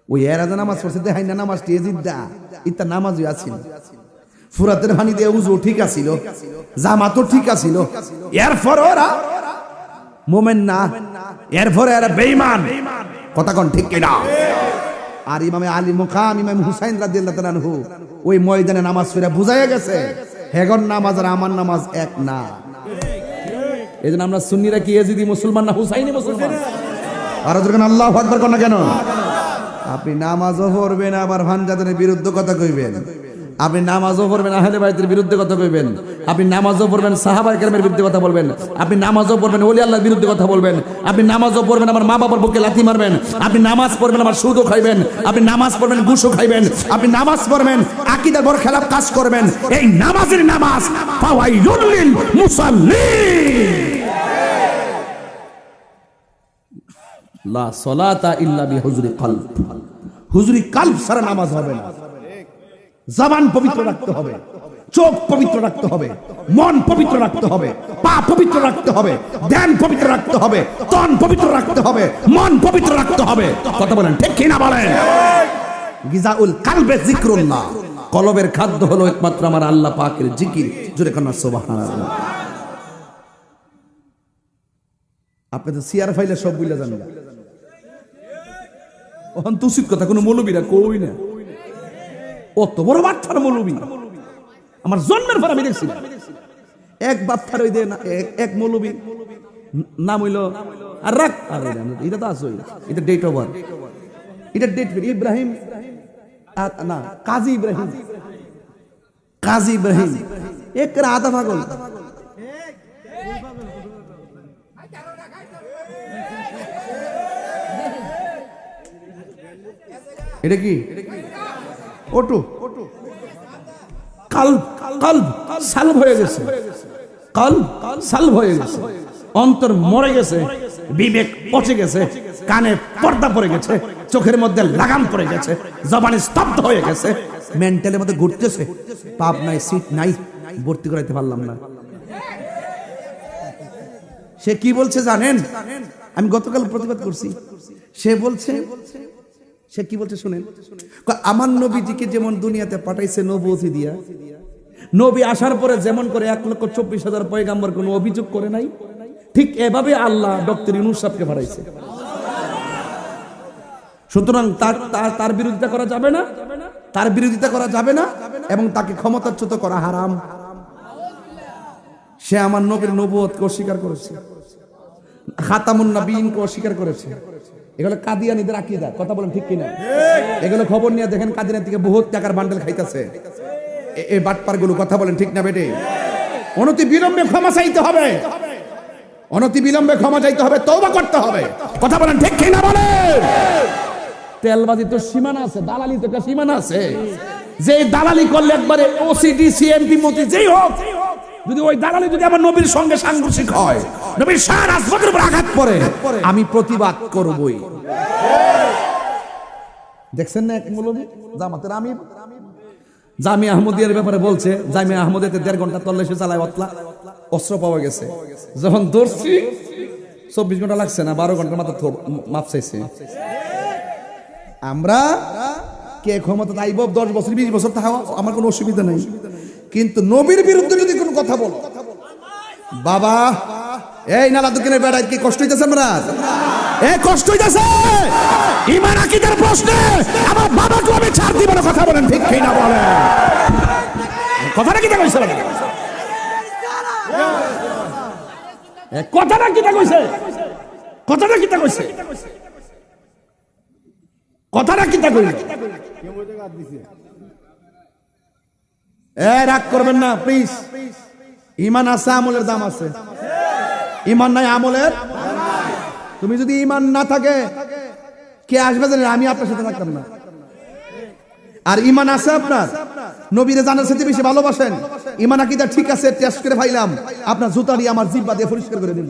ওই এরা যে নামাজ পড়ছে দেখাই না নামাজটি এজিদা, ইত্যা নামাজই আছিল। ফুরাতের পানি দিয়ে উজু ঠিক আছিল, জামাতও ঠিক আছিল, এরপর ওরা মোমেন না, এরপরে এরা বেঈমান। কথা কোন ঠিক কিনা? আর ইমামে আলী মুকাম ইমাম হুসাইন রাদিয়াল্লাহু তাআলা আনহু ওই ময়দানে নামাজ পড়ে বুঝাইয়া গেছে হেগর নামাজ আর আমার নামাজ এক না। এই জন্য আমরা সুন্নিরা কি এজিদি মুসলমান না হুসাইনি মুসলমান? আর যখন আল্লাহু আকবার কোন না কেন? আপনি নামাজও পড়বেন আবার ভানজাদের বিরুদ্ধে কথা কইবেন, আপনি নামাজও পড়বেন আহলে বাইতের বিরুদ্ধে কথা কইবেন, আপনি নামাজও পড়বেন সাহাবায়ে কেরামের বিরুদ্ধে কথা বলবেন, আপনি নামাজও পড়বেন ওলি আল্লাহর বিরুদ্ধে কথা বলবেন, আপনি নামাজও পড়বেন আমার মা বাবার বুকে লাথি মারবেন, আপনি নামাজ পড়বেন আমার সুদও খাইবেন, আপনি নামাজ পড়বেন ঘুষও খাইবেন, আপনি নামাজ পড়বেন আকীদার বরখেলাপ কাজ করবেন। এই নামাজের নামাজ ফাওয়াইলুল লিল মুসাল্লিন। লা সালাতা ইল্লা বিহুজুরি কলব। হুজুরি কলব ছাড়া নামাজ হবে না। জবান পবিত্র রাখতে হবে, চোখ পবিত্র রাখতে হবে, মন পবিত্র রাখতে হবে, পা পবিত্র রাখতে হবে, ধ্যান পবিত্র রাখতে হবে, তন পবিত্র রাখতে হবে, মন পবিত্র রাখতে হবে। কথা বলেন ঠিক কিনা বলেন? গিজাউল কালবে যিকরুল্লাহ। কলবের খাদ্য হলো একমাত্র আমার আল্লাহ পাকের জিকির। জোরে কান্না সুবহানাল্লাহ। আপনি তো সিয়ার ফাইলে সব বুঝলে জানেন, ওখান তুসিত কথা কোনো মৌলবীরা কই না। অত বড় বাচ্চার মৌলবী আমার জন্মের পর আমি দেখছি। এক বাচ্চার ওই এক মৌলবী নাম হইল আর রাখ, এটা তো আসই, এটা ডেট অফ বার্থ, এটা ডেট ইব্রাহিম না কাজী ইব্রাহিম, কাজী ইব্রাহিম এক আধা পাগল। এটা কি ওটু কাল কাল সালভ হয়ে গেছে, কাল সালভ হয়ে গেছে, অন্তর মরে গেছে, বিবেক পচে গেছে, কানে পর্দা পড়ে গেছে, চোখের মধ্যে লাগাম পড়ে গেছে, জবানে স্তব্ধ হয়ে গেছে, মেন্টালের মধ্যে ঘুরতেছে, পাপ নাই সিট নাই, ভর্তি করাইতে পারলাম না। সে কি বলছে জানেন? আমি গতকাল প্রতিবাদ করছি। সে বলছে, সে কি বলছে শুনেন, আমার নবীজিকে যেমন দুনিয়াতে পাঠাইছে নবুয়তি দিয়া, নবী আসার পরে যেমন করে 1,24,000 পয়গাম্বর কোনো অভিযোগ করে নাই, ঠিক এভাবে আল্লাহ ডক্টর ইউনূস সাহেবকে পাঠাইছে। সুতরাং তার বিরোধিতা করা যাবে না, তার বিরোধিতা করা যাবে না এবং তাকে ক্ষমতাচ্যুত করা হারাম। সে আমার নবীর নবুয়তকে অস্বীকার করেছে, খাতামুন নবীনকে অস্বীকার করেছে। এগুলো কাদিয়ানীদের আকীদা। কথা বলেন ঠিক কিনা? এগুলো খবর নিয়ে দেখেন কাদিয়ানী থেকে বহুত টাকার বান্ডেল খাইতেছে এই বাটপার গুলো। কথা বলেন ঠিক না বেটে? অনতি বিলম্বে ক্ষমা চাইতে হবে, অনতি বিলম্বে ক্ষমা চাইতে হবে, তওবা করতে হবে। কথা বলেন ঠিক কিনা বলেন? তেলবাজি তো সীমানা আছে, দালালি তো একটা সীমানা আছে। যে দালালি করলে একবারে ওসিডি সিএমপি মন্ত্রী যেই হোক, যদি ওই দালালি যদি আমার নবীর সঙ্গে সাংঘর্ষিক হয়, নবীর শান আসবাতের উপর আঘাত পড়ে, আমি প্রতিবাদ করবই। দেখছেন না এক মৌলবী জামাতের আমির জামিয়া আহমদিয়ার ব্যাপারে বলছে, জামিয়া আহমদিয়াতে 1.5 ঘন্টা তল্লাশি চালায়, অস্ত্র পাওয়া গেছে। যখন ধরছি 24 ঘন্টা লাগছে না, 12 ঘন্টার মাথা মাপ চাইছে। আমরা কে ক্ষমতা আইব 10 বছর 20 বছর থাকা আমার কোনো অসুবিধা নেই, কিন্তু নবীর বিরুদ্ধে যদি কোনো কথা বলো, বাবা এই নালা দোকানের বেড়ায় কি কষ্ট হইতেছে? আমরা এ কষ্ট হইতেছে ঈমান আকীদার প্রশ্নে আমার বাবাকে আমি ছাড় দিব না। কথা বলেন ঠিক কিনা বলেন? কথাটা কিটা কইছে কথাটা কিটা কইছে কথাটা কিটা কইছে কথাটা কিটা কইছে রাগ করবেন না প্লিজ। ইমান আছে, আমলের দাম আছে। ইমান নাই, আমলের। তুমি যদি ইমান না থাকে কে আসবে জানেন? আমি আপনার সাথে থাকতাম না। আর ইমান আছে আপনার, নবীরে জানার সাথে বেশি ভালোবাসেন, ইমান আকীদা ঠিক আছে, টেস্ট করে ফাইলাম, আপনার জুতা দিয়ে আমার জিহ্বা দিয়ে পরিষ্কার করে দিন।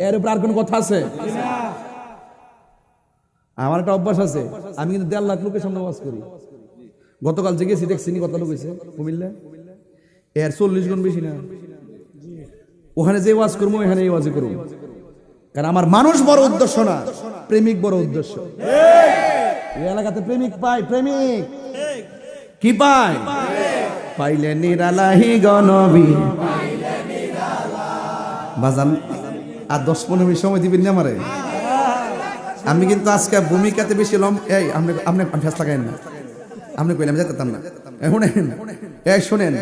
এর উপর আর কোন কথা আছে? আমার একটা অভ্যাস আছে, আমি কিন্তু 1.5 লাখ লোকের সামনে ওয়াজ করি। গতকাল যে গেছি দেখছি কত লোক হয়েছে কুমিল্লা, এর 40 গুণ বেশি না। ওখানে যে ওয়াজ করবো এখানে এই ওয়াজই করবো, কারণ আমার মানুষ বড় উদ্দেশ্য না, প্রেমিক বড় উদ্দেশ্য। এই এলাকাতে প্রেমিক পাই, প্রেমিক কি পাই? পাইলে নিরালাহি গনবী বাজান। আর 10-15 মিনিট সময় দিবেন না আমারে? আমি কিন্তু আজকে ভূমিকাতে বেশি এই আপনি ফেস লাগাইন না, আপনি কইলাম যেতাম না। শোনেন,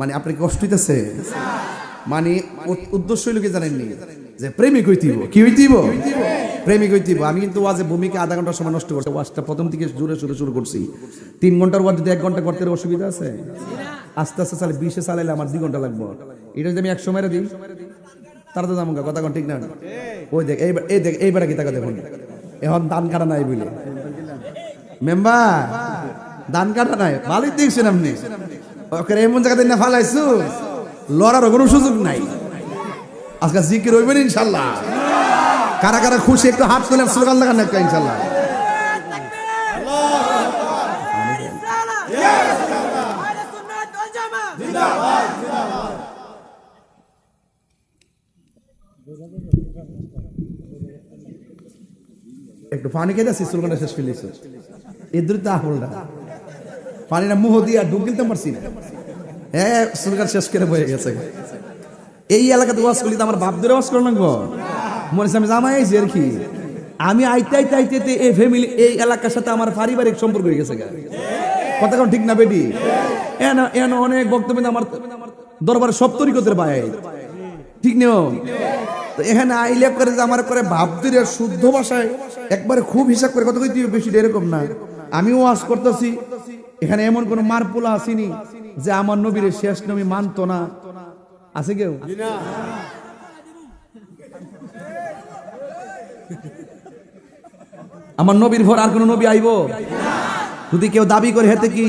মানে আপনি কষ্ট হইতেছে, মানে উদ্দেশ্য হইল কি জানেননি? যে প্রেমিক হইতিব। কি হইতিব? প্রেমিক হইতিব। আমি কিন্তু ওয়াজে ভূমিকা আধা ঘন্টার সময় নষ্ট করছি। ওয়াজটা প্রথম থেকে জোরে সোরে শুরু করছি। 3 ঘন্টার ওয়াজ যদি 1 ঘন্টা করতে অসুবিধা আছে? আস্তে আস্তে চালে 20-এ চালাইলে আমার 2 ঘন্টা লাগবে। এটা যদি আমি 100 মেরে দিই তার তো দাম কথা কোন ঠিক না? ওই দেখ এইবার কি টাকা দেখুন, এখন দান কাটা নাই বলে মেম্বার, দান কাটা নাই। ভালোই দেখছেন আপনি, ওকে এমন জায়গাতে না ফালাইছু, লড়ার কোনো সুযোগ নাই। আজকে জিকির হইবেন ইনশাল্লাহ। কারা কারা খুশি একটু হাত তুলে স্লোগান লাগান একটা ইনশাল্লাহ। একটু পানি খেয়েছি, স্লোগানটা শেষ করে দিয়েছে। এদের তো আহলটা পানিটা মুহ দিয়ে ডুব গিলতে পারছি না। হ্যাঁ, স্লোগান শেষ করে বয়ে গেছে। এই এলাকাতে ওয়াজ করলি তো আমার বাপ ধরে ওয়াজ করে লাগবো মনে হচ্ছে আমি জামাই আইছি আর কি। আমি আইতে এই ফ্যামিলি, এই এলাকার সাথে আমার পারিবারিক সম্পর্ক হয়ে গেছে। কথা কোন ঠিক না বেটি? এন অনেক বক্তব্য আমার দরবারে সব তরিকতের ভাই, ঠিক নেও তো এখানে আইলে করে যে আমার করে ভাব ধরে শুদ্ধ ভাষায় একবারে খুব হিসাব করে কথা কইতে বেশি এরকম না। আমিও ওয়াজ করতেছি, এখানে এমন কোন মারপোলা আসেনি যে আমার নবীর শেষ নবী মানতো না। আছে কেউ? আমার নবীর পর আর কোন নবী আইব? যদি কেউ দাবি করে হেতে কি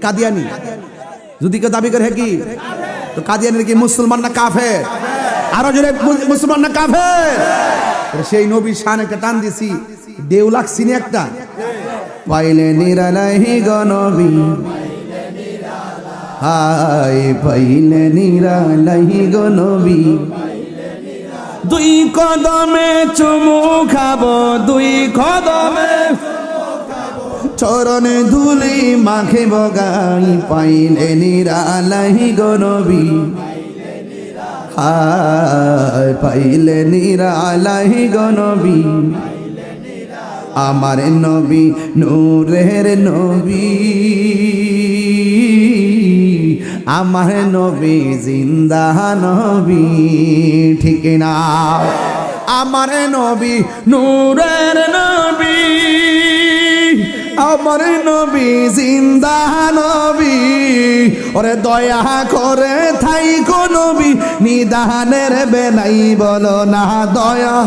কাদিয়ানি? যদি কেউ দাবি করে হে কি, তো কাদিয়ানির কি মুসলমান না কাফের? আরো জোরে মুসলমান না কাফের? সেই নবীর শান একটা টান দিছি, দেউ লাগছি না একটা। পাইলে নিরালাহি গনবী, হাই পাইলে নিরালাহি গনবী। 2 কদমে চুমু খাবো, 2 কদমে চরণে ধুলি মাখিব গাই। পাইলে নিরালাহি গনবী, হাই পাইলে নিরালাহি গনবী। আমার নবী নূরের নবী, আমার নবী জিন্দা নবী, ঠিক না? আমার নবী নূরের নবী, আমার নবী জিন্দা নবী। ওরে দয়া করে থাইকো নবী, নিদানের বেলাই বলো না দয়া,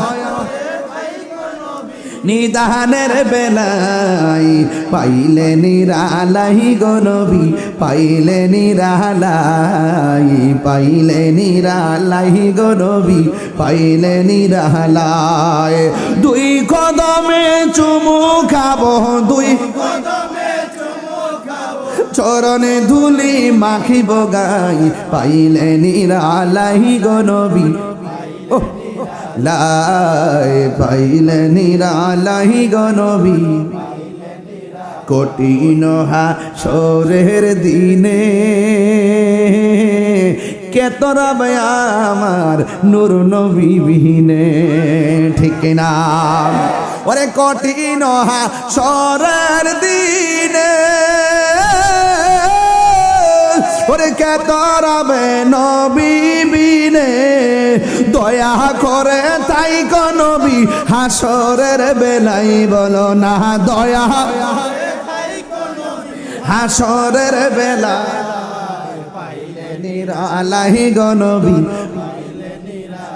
নিদানের বেলাই। পাইলে নিরালাই গনবী, পাইলে নিরালাই, পাইলে নিরালাই গনবী, পাইলে নিরালাই। 2 কদমে চুমু খাবো, 2 কদমে চুমু খাবো, চরণে ধুলি মাখিব গাই। পাইলে নিরালাই গনবী, লাই পাইলে নিরালাই গনবী। কঠিন হাসরের দিনে কে তোরা আমার নূর নবী বিহীনে, ঠিক না? ওরে কঠিন হাসরের দিনে কে তরাবে নবী বিনে দয়া করে তাই গো নবী হাসরের বেলাই বলো না দয়া হাসরের বেলা পাইলে নিরালাই গো নবী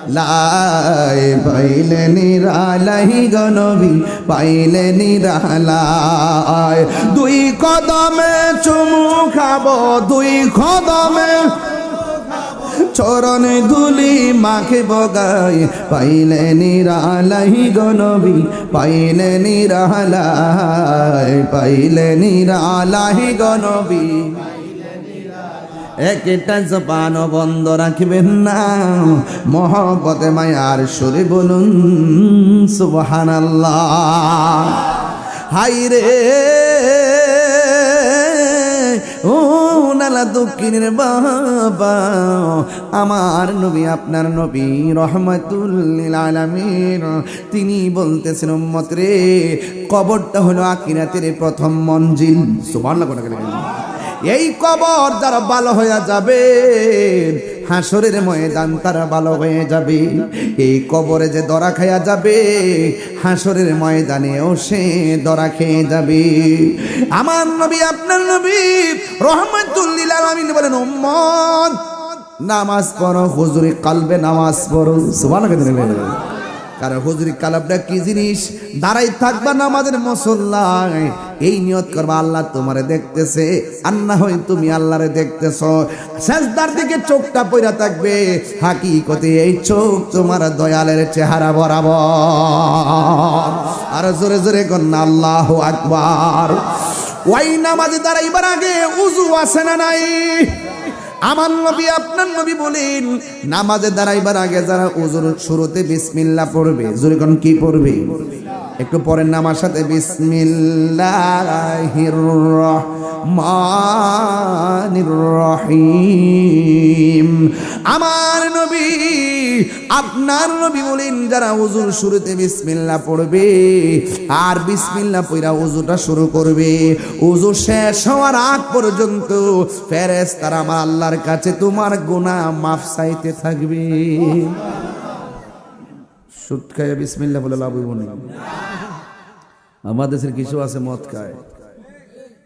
লাই পাইলে নিরালাই গো নবী পাইলে নিরালাই দুই কদমে চুমু খাবো দুই কদমে চরণ ধুলি মাখে বগাই পাইলে নিরালাই গো নবী পাইলে নিরালাই পাইলে নিরালাই গো নবী একটা জবান বন্ধ রাখবেন না মহব্বতে মায়ার সুরে বলুন সুবহানাল্লাহ হাই রে ও নালা দক্ষিণের বাবা আমার নবী আপনার নবী রহমাতুল লিল আলামিন তিনি বলতেছেন উম্মত রে কবরটা হলো আখিরাতের প্রথম মঞ্জিল সুবহানাল্লাহ এই কবর যারা ভালো হয়ে যাবে হাসরের ময়দান তারা ভালো হয়ে যাবে এই কবরে যে দরা খায়া যাবে হাসরের ময়দানেও সে দরা খেয়ে যাবে আমার নবী আপনার নবী রহমাতুল লিল আলামিন বলেন উম্মত নামাজ পড়ো হুজুরি কালবে নামাজ পড়ো সুবহানাল্লাহ কারণ হুজুরি কালাবটা কি জিনিস দাঁড়াই থাকবা নামাজের মুসল্লায় এই নিয়ত করবা আল্লাহ তোমারে দেখতেছে আর না হয় তুমি আল্লাহরে দেখতেছো সেজদার দিকে চোখটা পইরা থাকবে হাকিকতে এই চোখ তোমার দয়ালের চেহারা বরাবর আর জোরে জোরে কন্না আল্লাহু আকবার ওই নামাজে দাঁড়াইবার আগে উযু আছে না নাই আমার নবী আপনার নবী বলেন নামাজে দাঁড়াইবার আগে যারা ওযুর শুরুতে বিসমিল্লাহ পড়বে জোরে কোন কি পড়বে একটু পরের নামার সাথে বিসমিল্লাহির রহমানির রহিম আমার নবী আপনার নবী বলেন যারা ওযুর শুরুতে বিসমিল্লাহ পড়বে আর বিসমিল্লাহ পড়া ওযুটা শুরু করবে ওযু শেষ হওয়ার আগ পর্যন্ত ফেরেশতারা আমার আল্লাহর কাছে তোমার গুনাহ মাফ চাইতে থাকবে সুদ খায় বিসমিল্লাহ বলে লাভ হইব না আমাদের দেশের কিছু আছে মদ খায়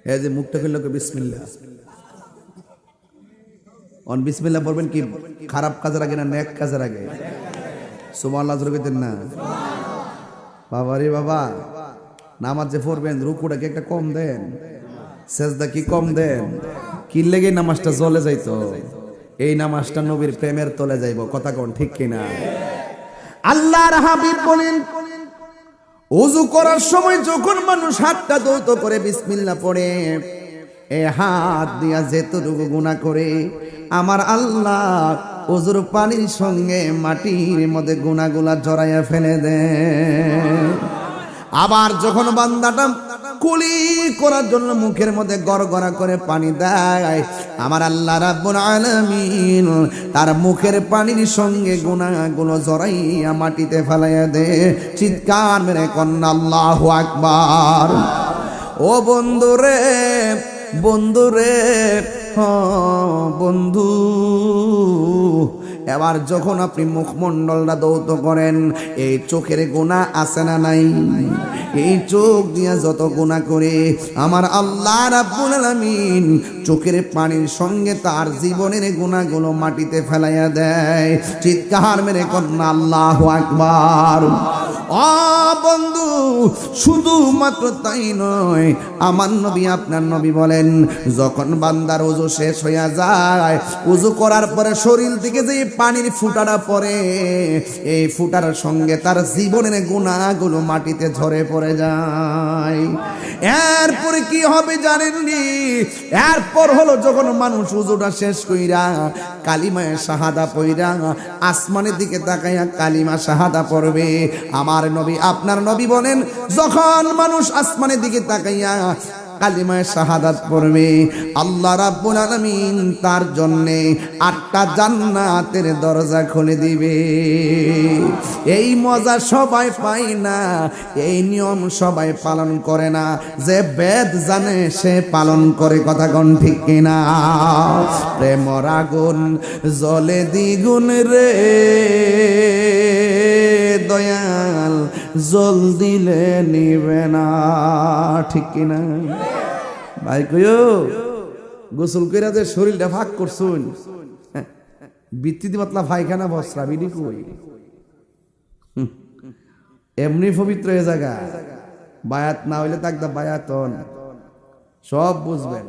এই যে মুখটা খুললো বিসমিল্লাহ অন বিসমিল্লাহ পড়বেন কি খারাপ কাজের আগে না নেক কাজের আগে সুবহানাল্লাহ জোরে কইতেন না বাবা রে বাবা নামাজ যে পড়বেন রুকুটা কি একটা কম দেন সেজদা কি কম দেন কি লেগে নামাজটা চলে যাইতো এই নামাজটা নবীর প্রেমের তলে যাইব কথা কোন ঠিক কিনা আল্লাহর হাবিব বলেন ওযু করার সময় যখন মানুষ হাতটা দৌত করে বিসমিল্লাহ পড়ে এই হাত দিয়া যেতটুকু গুনাহ করে আমার আল্লাহ ওযুর পানির সঙ্গে মাটির মধ্যে গুনাহগুলা জড়াইয়া ফেলে দেয় আবার যখন বান্দাটা কুলি করার জন্য মুখের মধ্যে গড়গড়া করে পানি দেয় আমার আল্লাহ রাব্বুল আলামিন তার মুখের পানির সঙ্গে গুনাহগুলো জড়াইয়া মাটিতে ফেলাইয়া দেয় চিৎকার মেরে কন্না আল্লাহু আকবার ও বন্ধুরে বন্ধুরে বন্ধু এবার যখন আপনি মুখমণ্ডলটা দৌত করেন এই চোখের গুনাহ আছে না নাই এই চোখ দিয়া যত গুনাহ করে আমার আল্লাহ রাব্বুল আলামিন চোখের পানির সঙ্গে তার জীবনের গুনাহগুলো মাটিতে ফেলাইয়া দেয় চিৎকার মেরে কন্না আল্লাহু আকবার ও বন্ধু শুধুমাত্র তাই নয় আমার নবী আপনার নবী বলেন যখন বান্দার ওযু শেষ হইয়া যায় ওযু করার পরে শরীর থেকে যে পানির ফুটাটা পড়ে এই ফুটার সঙ্গে তার জীবনের গুনাহগুলো মাটিতে ঝরে পড়ে যায় এরপরে কি হবে জানেননি এরপর হলো যখন মানুষ ওযুটা শেষ কইরা কালিমায়ে শাহাদা পড়া আসমানের দিকে তাকাইয়া কালিমা শাহাদা পড়বে আমার নবী আপনার নবী বলেন যখন মানুষ আসমানের দিকে তাকাইয়া কালিমায়ে শাহাদাত পড়বে, আল্লাহ রাব্বুল আলামিন তার জন্যে 8টা জান্নাতের দরজা খুলে দিবে। এই মজা সবাই পায় না, এই নিয়ম সবাই পালন করে না। যে বেদ জানে সে পালন করে, কথা কোন ঠিক কিনা? প্রেমর আগুন জ্বলে দ্বিগুণ রে দয়াল, জল দিলে নিবে না, ঠিক কিনা ভাই? কইও গোসল কইরা যে শরীরটা ফাঁক করছুন, বৃত্তিতে পাতলা পায়খানা বসরা বিডি কই এমনি পবিত্র এ জায়গা। বায়াত না হইলে তাকদা বায়াত হন, সব বুঝবেন।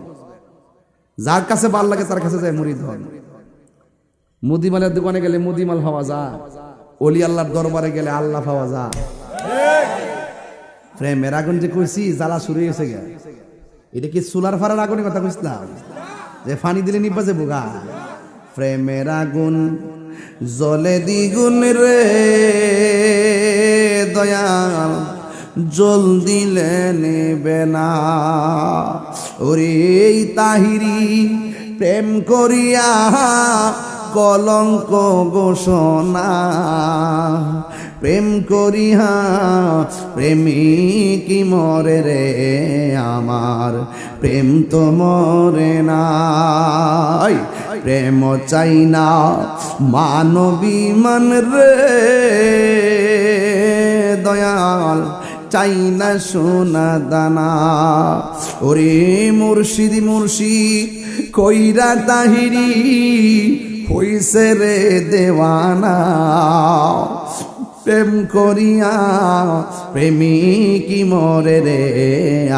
যার কাছে ভাল লাগে তার কাছে যায় মুরিদ হন। মুদিমালের দোকানে গেলে মুদিমাল হওয়া যায়, ওলি আল্লাহর দরবারে গেলে আল্লাহ পাওয়া যায়। প্রেমের আগুন যে কইছি জ্বালা শুরু হয়েছে গে, এটা কি চুলার ফাড়ার আগুনের কথা কইছিলাম যে ফানি দিলে নিবা যে বোগা? প্রেমের আগুন জ্বলে দ্বিগুণ রে দয়াল, জল দিলে নেবে না। ওরে তাহিরি প্রেম করিয়া কলঙ্ক ঘোষণা, প্রেম করিয়া প্রেমিক মরে রে আমার, প্রেম তো মরে না। প্রেম চাই না মানবী মান রে দয়াল, চাই না সোনা দানা। ওরে মুর্শিদি মুর্শিদ কইরা তাহিরি হইছে রে দেওয়ানা, প্রেম করিয়া প্রেমিক মরে রে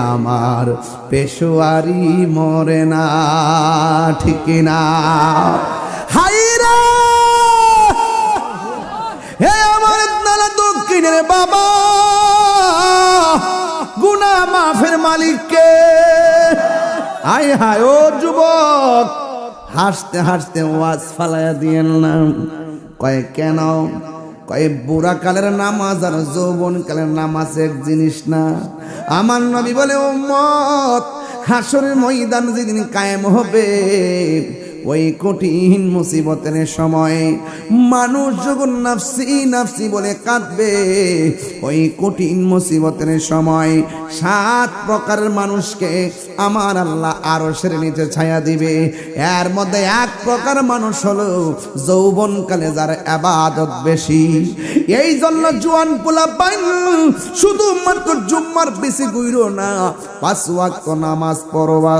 আমার, পেশোয়ারি মরে না, ঠিক না? হাইরা হে আমার নালা দক্ষিণের বাবা, গুনাহ মাফের মালিককে। আয় হায় ও যুবক, হাসতে হাসতে ওয়াজ ফালাইয়া দিয়েন না। কয় কেন? কয় বুড়া কালের নামাজ আর যৌবন কালের নামাজ এক জিনিস না। আমার নবী বলে উম্মত, হাসরের ময়দান যেদিন কায়েম হবে, ওই কঠিন মুসিবতের সময় মানুষ যখন নাফসি নাফসি বলে কাঁদবে, ওই কঠিন মুসিবতের সময় 7 প্রকারের মানুষকে আমার আল্লাহ আরশের নিচে ছায়া দিবে। এর মধ্যে 1 প্রকার মানুষ হলো যৌবনকালে যার ইবাদত বেশি। এই জন্য জোয়ান পোলা পাইন শুধুমাত্র জুম্মার বেশি গুইরো না, 5 ওয়াক্ত নামাজ পড়বা,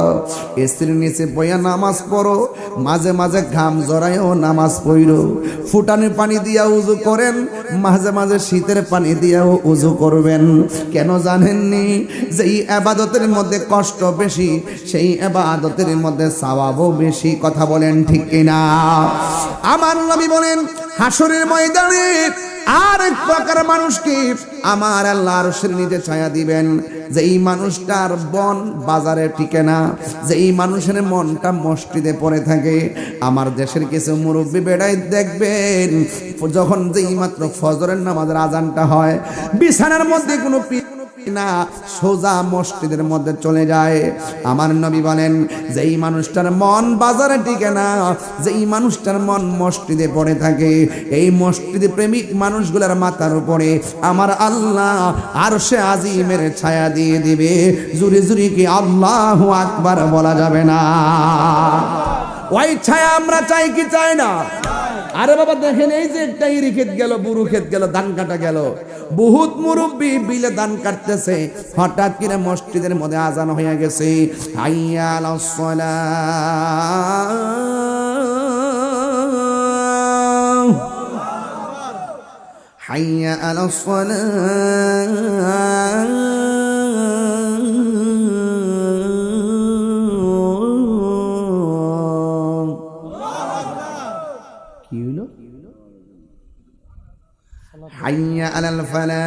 এসির নিচে বইয়া নামাজ পড়ো, মাঝে মাঝে ঘাম জড়ায়ও নামাজ পড়ো, ফুটানি পানি দিয়া উজু করেন, মাঝে মাঝে শীতের পানি দিয়াও উজু করবেন। কেন জানেননি? যেই ইবাদতের মধ্যে কষ্ট বেশি, সেই ইবাদতের মধ্যে সওয়াবও বেশি, কথা বলেন ঠিক কিনা? আমার নবী বলেন হাসরের ময়দানে আরেক প্রকার মানুষকে আমার আল্লাহ আরশের নিচে ছায়া দিবেন, যেই মানুষটার বন বাজারে টিকে না, যেই মানুষের মনটা মসজিদে পড়ে থাকে। আমার দেশের কিছু মুরব্বী বেড়াই দেখবেন, যখন যেই মাত্র ফজরের নামাজের আজানটা হয়, বিছানার মধ্যে কোনো না, সোজা মসজিদের মধ্যে চলে যায়। আমার নবী বলেন যেই মানুষটার মন বাজারে টিকে না, যেই মানুষটার মন মসজিদে পড়ে থাকে, এই মসজিদে প্রেমিক মানুষগুলোর মাথার উপরে আমার আল্লাহ আরশে আজিমের ছায়া দিয়ে দিবে। জুরি জুরি কি আল্লাহু আকবার বলা যাবে না? ওই ছায়া আমরা চাই কি চাই না? আরে বাবা দেখেন, এই যে একটা ইরি ক্ষেত গেল, বুরু ক্ষেত গেল, ধান কাটা গেল, বহুত মুরব্বী বিলে ধান কাটতেছে, হঠাৎ করে মসজিদের মধ্যে আজান হয়ে গেছে, হাইয়া আলাস সালাহ, হাইয়া আলাস সালাহ। কি হলো? হাইয়া আলাল ফালাহ,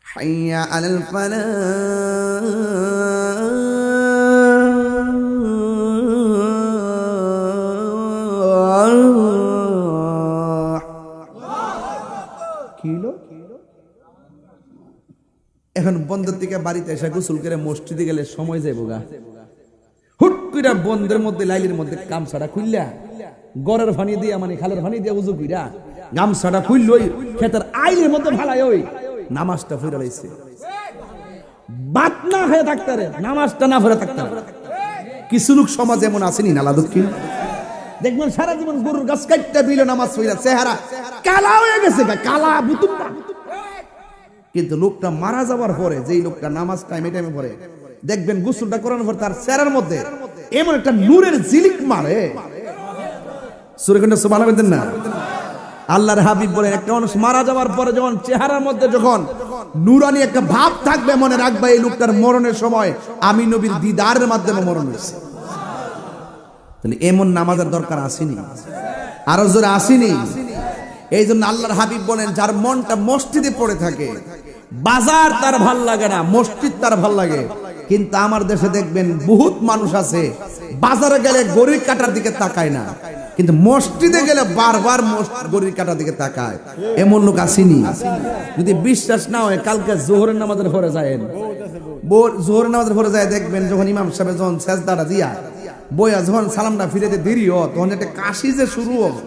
হাইয়া আলাল ফালাহ। এখন বন্ধের থেকে বাড়িতে এসে গোসল করে মসজিদে গেলে সময় যাইব গা, হুট করে বন্ধের মধ্যে লাইলের মধ্যে গামছাটা খুললা গড়ের পানি দিয়া মানে খালের পানি দিয়া উজু কইরা গামছাটা খুললই ক্ষেতের আইলের মধ্যে ফালাই ওই নামাজটা ফিরে লাইছে। বাত না হয়ে থাকতে রে, নামাজটা না ফিরে থাকতে রে। কিছু লোক সমাজ এমন আসেনি নালা দক্ষিণ, দেখবেন সারা জীবন গরুর গাছ কাটতে বিল নামাজ ফিরা চেহারা কালা হয়ে গেছে, কালা বুতুম্বা। কিন্তু লোকটা মারা যাওয়ার পরে যেই লোকটা নামাজ টাইমে টাইমে পড়ে দেখবেন গোসলটা করানোর পর তার চেহারার মধ্যে এমন একটা নূরের ঝিলিক মারে। সূরা কোনটা সুবহানাল্লাহ বলেন না? আল্লাহর হাবিব বলেন একটা মানুষ মারা যাওয়ার পরে যখন চেহারার মধ্যে যখন নূরানি একটা ভাব থাকবে, মনে রাখবে এই লোকটার মরণের সময় আমি নবীর দিদারের মাধ্যমে মরণ হয়েছে। তাহলে এমন নামাজের দরকার আসেনি, আরো জোরে আসেনি। এই জন্য আল্লাহর হাবিব বলেন যার মনটা মসজিদে পড়ে থাকে, বাজার তার ভাল লাগে না, মসজিদ তার ভাল লাগে। কিন্তু আমার দেশে দেখবেন বহুত মানুষ আছে বাজারে গেলে গড়ির কাটার দিকে তাকায় না, কিন্তু মসজিদে গেলে বারবার গড়ির কাটার দিকে তাকায়। এমন লোক আসেনি? যদি বিশ্বাস না হয় কালকে জোহরের নামাজের পরে যায়েন, জোহরের নামাজের পরে যায় দেখবেন যখন ইমাম সাহেব যখন সেজদাটা দিয়া বইয়া যখন সালামটা ফিরেতে দেরি হয় তখন একটা কাশি যে শুরু হয়,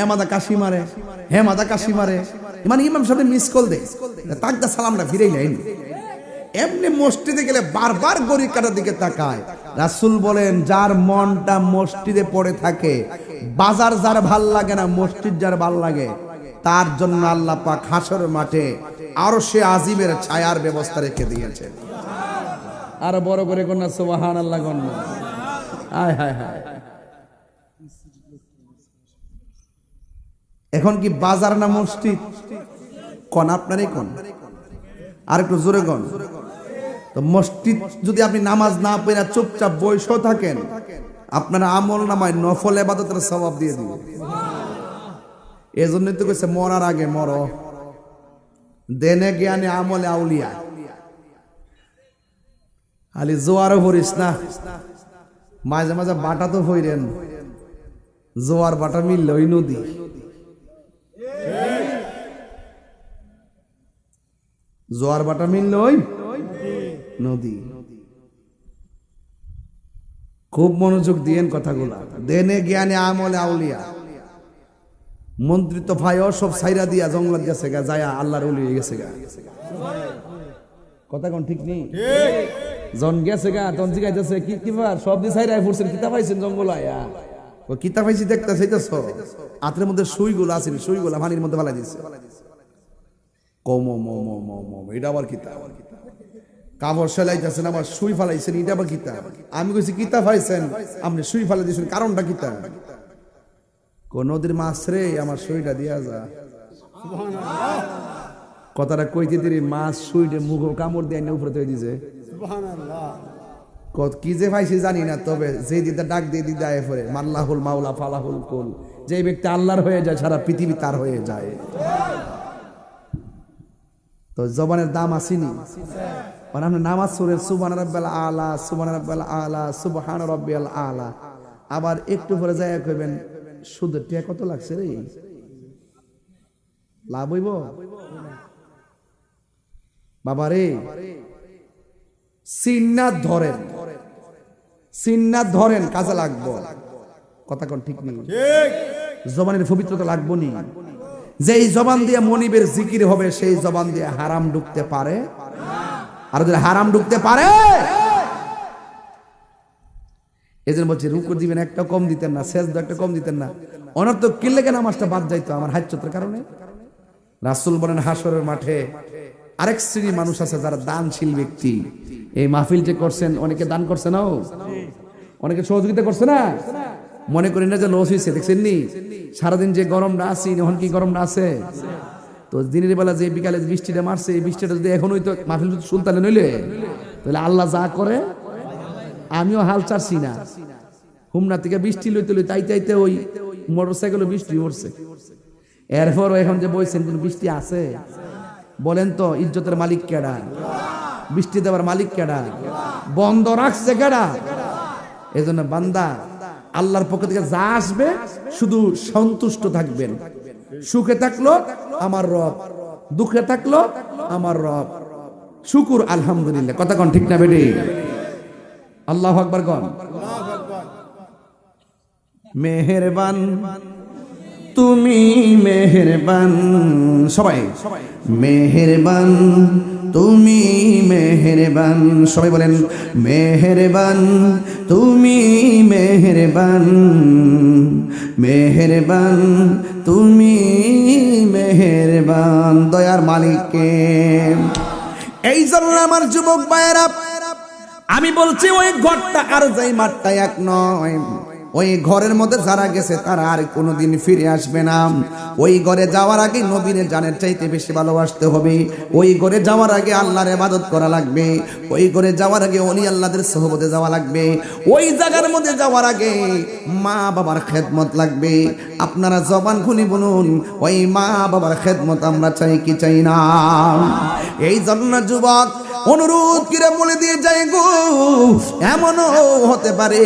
এমাদা কাশি মারে হেমাদা কাশি মারে, মানে ইমাম সাহেব মিস কল দেয় তাকদা সালামটা ফিরেই নেন। এমনি মসজিদে গেলে বারবার গড়ি কাটার দিকে তাকায়। রাসূল বলেন যার মনটা মসজিদে পড়ে থাকে, বাজার যার ভাল লাগে না, মসজিদ যার ভাল লাগে, তার জন্য আল্লাহ পাক হাসরের মাঠে আরশে আজিমের ছায়ার ব্যবস্থা রেখে দিয়েছেন। আর বড় করে কন্যা সুবহানাল্লাহ কন্যা, হায় হায় হায়। এখন কি বাজার না মসজিদ? কোন আপনারই কোন, আর একটু জোরে কোন। তো মসজিদ যদি আপনি নামাজ না পড়ে চুপচাপ বসে থাকেন, আপনার আমল নামায় নফল ইবাদতের সওয়াব দিয়ে দিবে। এজন্যই তো কইছে মরার আগে মরো, দেনে জ্ঞানে আমলে আউলিয়া। খালি জোয়ারও ভরিস না, মাঝে মাঝে বাটা তো হইরেন, জোয়ার বাটা মিললে ওই নদী। জোয়ার বাটা মিললে ওই নদী। খুব মনোযোগ দিয়েন কথাগুলা। দেনে জ্ঞানে আমলে আউলিয়া। মন্ত্রী তো ভাই সব সাইরা দিয়া জঙ্গলাত গেছে গা, যায় আল্লাহর ওলি হয়ে গেছে গা। কথা কোন ঠিক নেই? জন গেছে গা তখন জিগাইতেছে কি কিবার সব দি সাইরা ফুরছেন, কিতা পাইছেন জঙ্গল আয়া? ও কিতা পাইছি দেখতে চাইতেছ, আত্রের মধ্যে সুইগুলো আছে, সুইগুলা পানির মধ্যে ফেলাই দিছে। কম এটা আবার কিতা? কাপড় সেলাইতেছেন আবার সুই ফালাইছেন, এটা আবার কিতা? আমি কইছি কিতা পাইছেন, আপনি সুই ফালাই দিয়েছেন, কারণটা কিতা? নদীর মাছ রে, আমার সুইটা দিয়া যা। কথাটা কইতে দিরি মাছ সুইটে মুখ কামড় দিয়ে উপরে তৈরি দিছে। কি যে পাইছি জানি না, তবে যে দিদা ডাক দিয়ে দিদা এ পরে মাল্লাহুল মাওলা ফালাহুল কুল, যে ব্যক্তি আল্লাহর হয়ে যায় সারা পৃথিবী তার হয়ে যায়। তো জবানের দাম আসেনি? আমরা নামাজ পড়ে সুবহান রাব্বিয়াল আলা, সুবহান রাব্বিয়াল আলা, সুবহান রাব্বিয়াল আলা। আবার একটু পরে যায় কইবেন সুদের টিয়া কত লাগছে রে, লাভ হইব বাবা রে। সিন্নাত ধরেন, সিন্নাত ধরেন, কাজে লাগবো। কথা কোন ঠিক নেই? জবানের পবিত্রতা লাগবো নি। যেই জবান দিয়ে মনিবের জিকির হবে সেই জবান দিয়ে হারাম ঢুকতে পারে, আর যদি হারাম ঢুকতে পারে, এজন্য বলছি রুকু দিবেন একটা কম দিতেন না, সেজদা একটা কম দিতেন না। অনর্থ কিল্লে কেন নামাজটা বাদ যাইতো আমার হাজ্জতের কারণে। রাসূল বলেন হাসরের মাঠে আরেক শ্রেণী মানুষ আছে যারা দানশীল ব্যক্তি। এই মাহফিল যে করছেন, অনেকে দান করছে না, অনেকে সহযোগিতা করছে না। মনে করি না যে লস হয়েছে, দেখছেন নি সারাদিন যে গরমটা আছে, এখন কি গরমটা আছে? তো দিনের বেলা যে বিকালে বৃষ্টিটা মারছে, এই বৃষ্টিটা যদি এখনই তো মাহফিল সুলতানে নইলে, তাহলে আল্লাহ যা করে আমিও হাল চাচ্ছি না। হুমনা থেকে বৃষ্টি লইতে লইতে আইতে আইতে ওই মোটরসাইকেলে বৃষ্টি পড়ছে। এরপর এখন যে বলছেন কোন বৃষ্টি আছে? বলেন তো ইজ্জতের মালিক কেডা? বৃষ্টি দেওয়ার মালিক কেডা? বন্ধ রাখছে কেডা? এজন্য বান্দা আল্লাহর পক্ষ থেকে যা আসবে শুধু সন্তুষ্ট থাকবেন। সুখে থাকলো আমার রব, দুঃখে থাকলো আমার রব, শুকুর আলহামদুলিল্লাহ। কথা কোন ঠিক না বেটি? আল্লাহু আকবার কোন। মেহেরবান তুমি মেহেরবান, সবাই মেহেরবান তুমি মেহেরবান, সবাই বলেন মেহেরবান তুমি মেহেরবান, মেহেরবান তুমি মেহেরবান, দয়ার মালিককে। এই জন্য আমার যুবক ভাইয়েরা আমি বলছি ওই ঘরটা আর যাই মাঠটা এক নয়। ওই ঘরের মধ্যে যারা গেছে তারা আর কোনোদিন ফিরে আসবে না। ওই ঘরে যাওয়ার আগে নবীর জানের চাইতে বেশি ভালোবাসতে হবে। ওই ঘরে যাওয়ার আগে আল্লাহর ইবাদত করা লাগবে। ওই ঘরে যাওয়ার আগে ওলি আল্লাহদের সোহবতে যাওয়া লাগবে। ওই জায়গার মধ্যে যাওয়ার আগে মা বাবার খেদমত লাগবে। আপনারা জবান খুলে বলুন, ওই মা বাবার খেদমত আমরা চাই কি চাই না? এই জন্য যুবক অনুরোধ করে বলে দিয়ে যাই গো, এমনও হতে পারে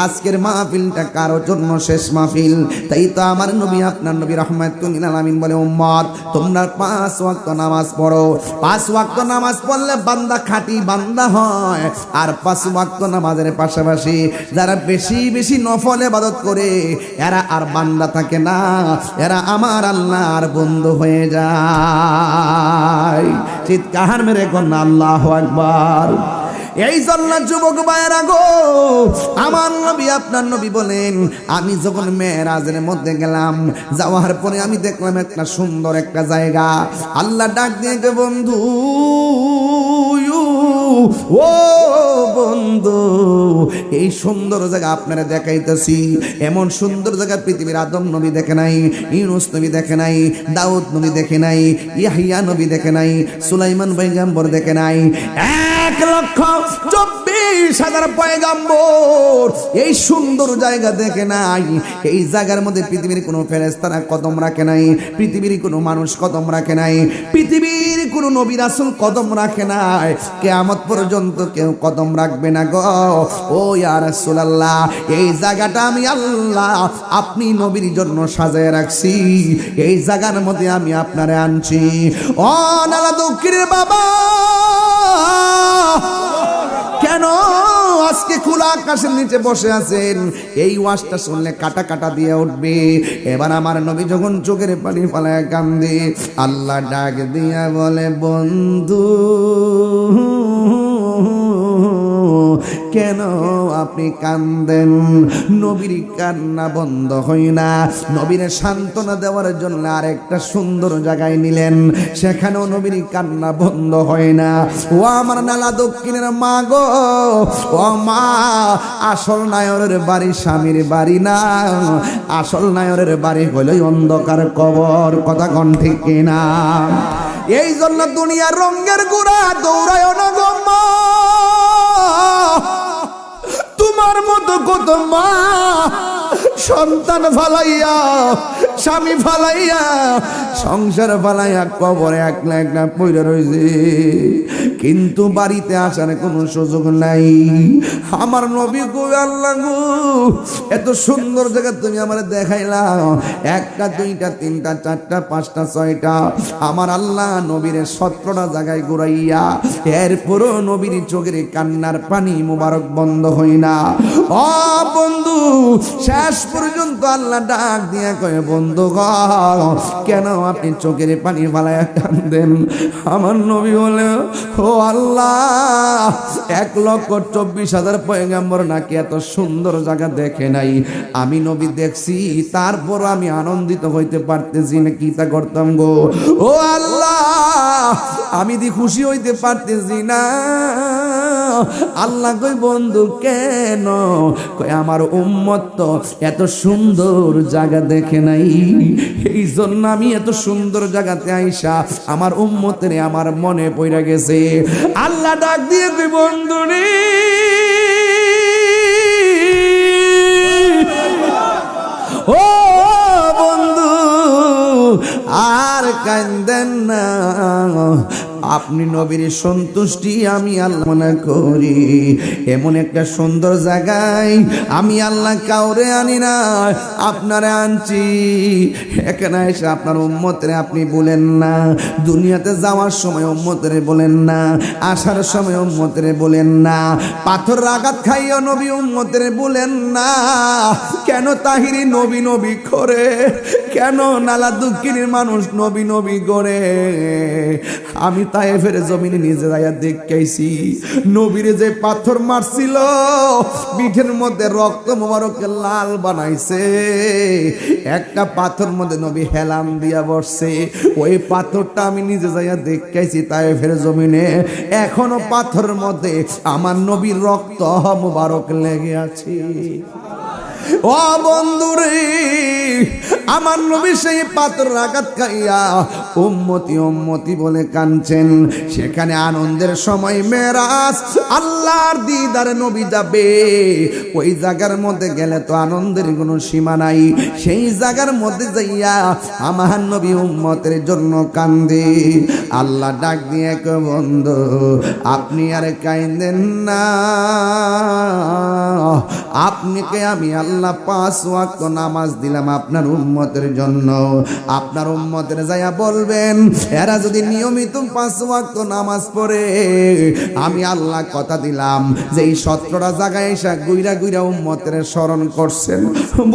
আজকের মাহফিলটা কারো জন্য শেষ মাহফিল। তাই তো আমার নবী আপনার নবী রাহমাতুল লিল আলামিন বলে, উম্মত তোমরা 5 ওয়াক্ত নামাজ পড়ো। 5 ওয়াক্ত নামাজ পড়লে বান্দা খাঁটি বান্দা হয়। আর 5 ওয়াক্ত নামাজের পাশাপাশি যারা বেশি বেশি নফল ইবাদত করে এরা আর বান্দা থাকে না, এরা আমার আল্লাহর বন্ধু হয়ে যায়। চিৎকার মেরে কোন আল্লাহু আকবার। এই জন্য যুবক ভাইয়েরা গো, আমার নবী আপনার নবী বলেন, আমি যখন মেরাজের মধ্যে গেলাম, যাওয়ার পরে আমি দেখলাম একটা সুন্দর একটা জায়গা। আল্লাহ ডাক দিয়ে গে, বন্ধু ও বন্ধু, এই সুন্দর জায়গা আপনারা দেখাইতেছি। এমন সুন্দর জায়গা পৃথিবীর আদম নবী দেখে নাই, ইউনুস নবী দেখে নাই, দাউদ নবী দেখে নাই, ইয়াহিয়া নবী দেখে নাই, সুলাইমান পয়গম্বর দেখে নাই। 1,24,000 পয়গম্বর এই সুন্দর জায়গা দেখে নাই। এই জায়গার মধ্যে পৃথিবীর কোনো ফেরেশতারা কদম রাখে নাই, পৃথিবীর কোনো মানুষ কদম রাখে নাই, পৃথিবীর কোনো নবী রাসূল কদম রাখে নাই। কিয়ামত পর্যন্ত কেউ কদম রাখবে না গো। ও ইয়া রাসূলুল্লাহ, এই জায়গাটা আমি আল্লাহ আপনি নবীর জন্য সাজায় রাখছি। এই জায়গার মধ্যে আমি আপনারে আনছি। ও নালা দক্ষিণের বাবা, কেন আজকে খোলা আকাশের নিচে বসে আছেন? এই ওয়াজটা শুনলে কাটা কাটা দিয়ে উঠবে। এবার আমার নবী যখন চোখের পানি ফেলায় কান্দে, আল্লাহ ডাক দিয়া বলে, বন্ধু কেন আপনি কান্দেন? নবীর কান্না বন্ধ হয় না। নবীর সান্ত্বনা দেওয়ার জন্য আরেকটা সুন্দর জায়গায় নিলেন, সেখানেও নবীর কান্না বন্ধ হয় না। ও আমার নালা দক্ষিণের মা গো, ও মা, আসল নায়রের বাড়ি স্বামীর বাড়ি না, আসল নায়রের বাড়ি হলো অন্ধকার কবর। কথা কোন ঠিক কিনা? এই জন্য দুনিয়ার রঙের গুড়া দৌড়ায় না গো মা। তোমার মতো কত মা সন্তান ফালাইয়া, স্বামী ফালাইয়া, সংসার ফালাইয়া কবরে একলা একলা পইরা রইছে, কিন্তু বাড়িতে আসার কোনো সুযোগ নাই। আমার নবী গো, আল্লাহ গো, এত সুন্দর জায়গা তুমি আমার দেখাইলা, 1টা 2টা 3টা 4টা 5টা 6টা, আমার আল্লাহ নবীর 17টা জায়গায় ঘুরাইয়া, এরপরও নবীর চোখের কান্নার পানি মুবারক বন্ধ হয় না। ও বন্ধু, শেষ পর্যন্ত আল্লাহ ডাক দিয়া কয়, বন্ধু গো, কেন আপনি চোখের পানি ফালাইয়া কান্দেন? আমার নবী বলে, ও আল্লাহ, 1,24,000 পয়গম্বর নাকি এত সুন্দর জায়গা দেখে নাই। আমি নবী দেখছি, তারপর আমি আনন্দিত হইতে পারতেছি না, কি তা করতাম গো? ও আল্লাহ, আমি দি খুশি হইতে পারতেছি না। আল্লাহ কই, বন্ধু কেন? কই, আমার উম্মত তো এত সুন্দর জায়গা দেখে নাই, এই জন্য আমি এত সুন্দর জায়গাতে আইসা আমার উম্মতের আমার মনে পড়ে গেছে। আল্লাহ ডাক দিয়ে কই, বন্ধু রে, ও বন্ধু, আর কান্দেন না, আপনি নবীর সন্তুষ্টি আমি আল্লাহ মনে করি। এমন একটা সুন্দর জায়গায় আমি আল্লাহ কাউরে আনি না, আপনারে আনছি। এখানে এসে আপনার উম্মতরে আপনি বলেন না, দুনিয়াতে যাওয়ার সময় উম্মতরে বলেন না, আসার সময় উম্মতরে বলেন না, পাথর আঘাত খাইও নবী উম্মতরে বলেন না। কেন তাহিরি নবী নবী করে, কেন নালা দুঃখিনীর মানুষ নবী নবী করে? আমি তায়েফের জমিনে নিজে যাইয়া দেখাইছি, নবীরে যে পাথর মারছিল পিঠের মধ্যে রক্ত মোবারকে লাল বানাইছে। একটা পাথর মধ্যে নবী হেলাম দিয়া বসছে, ওই পাথরটা আমি নিজে যাইয়া দেখাইছি তায়েফের জমিনে। এখনো পাথরের মধ্যে আমার নবীর রক্ত মোবারক লেগে আছে। ও বন্ধুরে, আমার নবী সেই পাথর আঘাত খাইয়া উম্মতি উম্মতি বলে কাঁদছেন। সেখানে আনন্দের সময় মেরাজ, আল্লাহর দিদারে নবী যাবে। ওই জায়গার মধ্যে গেলে তো আনন্দের কোনো সীমা নাই। সেই জায়গার মধ্যে যাইয়া আমার নবী উম্মতের জন্য কান্দে। আল্লাহ ডাক দিয়ে কয়, বন্ধু আপনি আর কাঁদেন না, আপনাকে আমি আল্লাহ 5 ওয়াক্ত নামাজ দিলাম আপনার উম্মতের জন্য। আপনার উম্মতের যাইয়া বলবেন, এরা যদি নিয়মিত 5 ওয়াক্ত নামাজ পড়ে, আমি আল্লাহ কথা দিলাম যে এই 17টা জায়গায় এসে গুইরা গুইরা উম্মতের স্মরণ করছেন।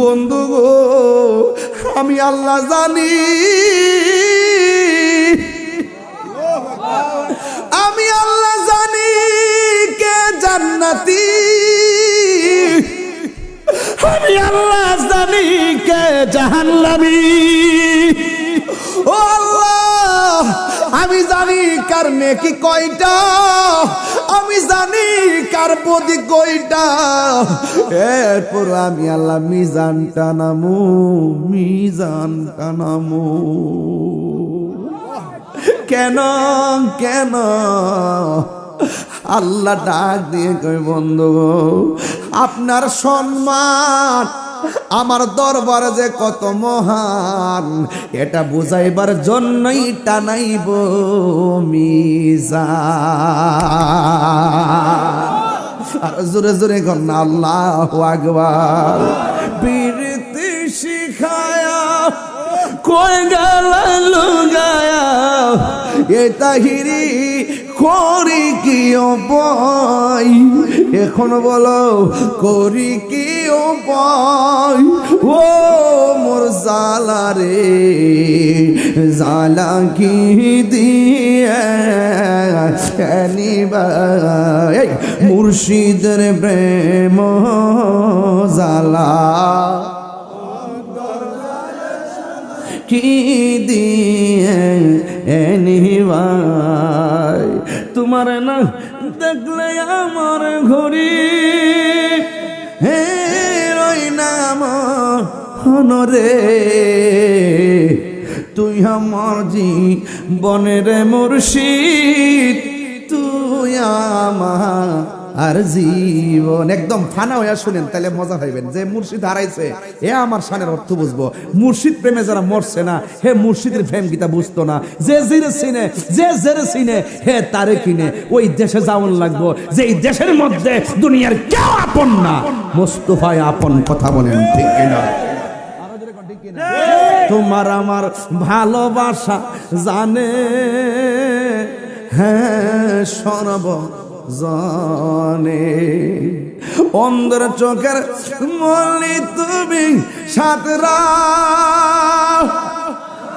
বন্ধু গো, আমি আল্লাহ জানি, আমি আল্লাহ জানি কে জান্নাতি, আমি আল্লাহ জানি কে জাহান্নামী। ও আল্লাহ, আমি জানি কার নেকি কয়টা, আমি জানি কার বদি কয়টা। এরপর আমি আল্লাহ মিজান টানামু, মিজান টানামু। কেন কেন? আল্লাহ ডাক দিয়ে কই, বন্ধু আপনার সম্মান আমার দরবারে যে কত মহান, এটা বুঝাইবার জন্যই টানাইব মিজান। আর জোরে জোরে কর না আল্লাহু আকবার। বীরতি শিখায়া কই গেল লুগায়া, এ তাহিরি করি কি উপায়, এখন বলো করি কি উপায়? ও মোর জালা রে, জালা কি দিয়ে নিবাই, মুর্শিদের প্রেম জালা কি দিয়ে নিবাই। তোমার না দেখলে আমার ঘড়ি হে রই নাম হনরে, তুই আমার জীবনের মুর্শিদ, তুই আমার আর জীবন। একদম ফানা হইয়া শুনেন, তাহলে মজা পাইবেন যে মুর্শিদ হারাইছে এ আমার শানের অর্থ বুঝবো। মুর্শিদ প্রেমে যারা মরছে না, হে মুর্শিদের প্রেম গীতা বুঝতো না। যে জিরে চিনে, যে জেরে চিনে, হে তারে কিনে। ওই দেশে যাওয়ান লাগবো যে এই দেশের মধ্যে দুনিয়ার কেউ আপন না, মোস্তফায় আপন। কথা বলেন ঠিক কিনা? তোমার আমার ভালোবাসা জানে, হ্যাঁ সরব জানে। অন্ধের চোখের মলি তুমি, সাতরা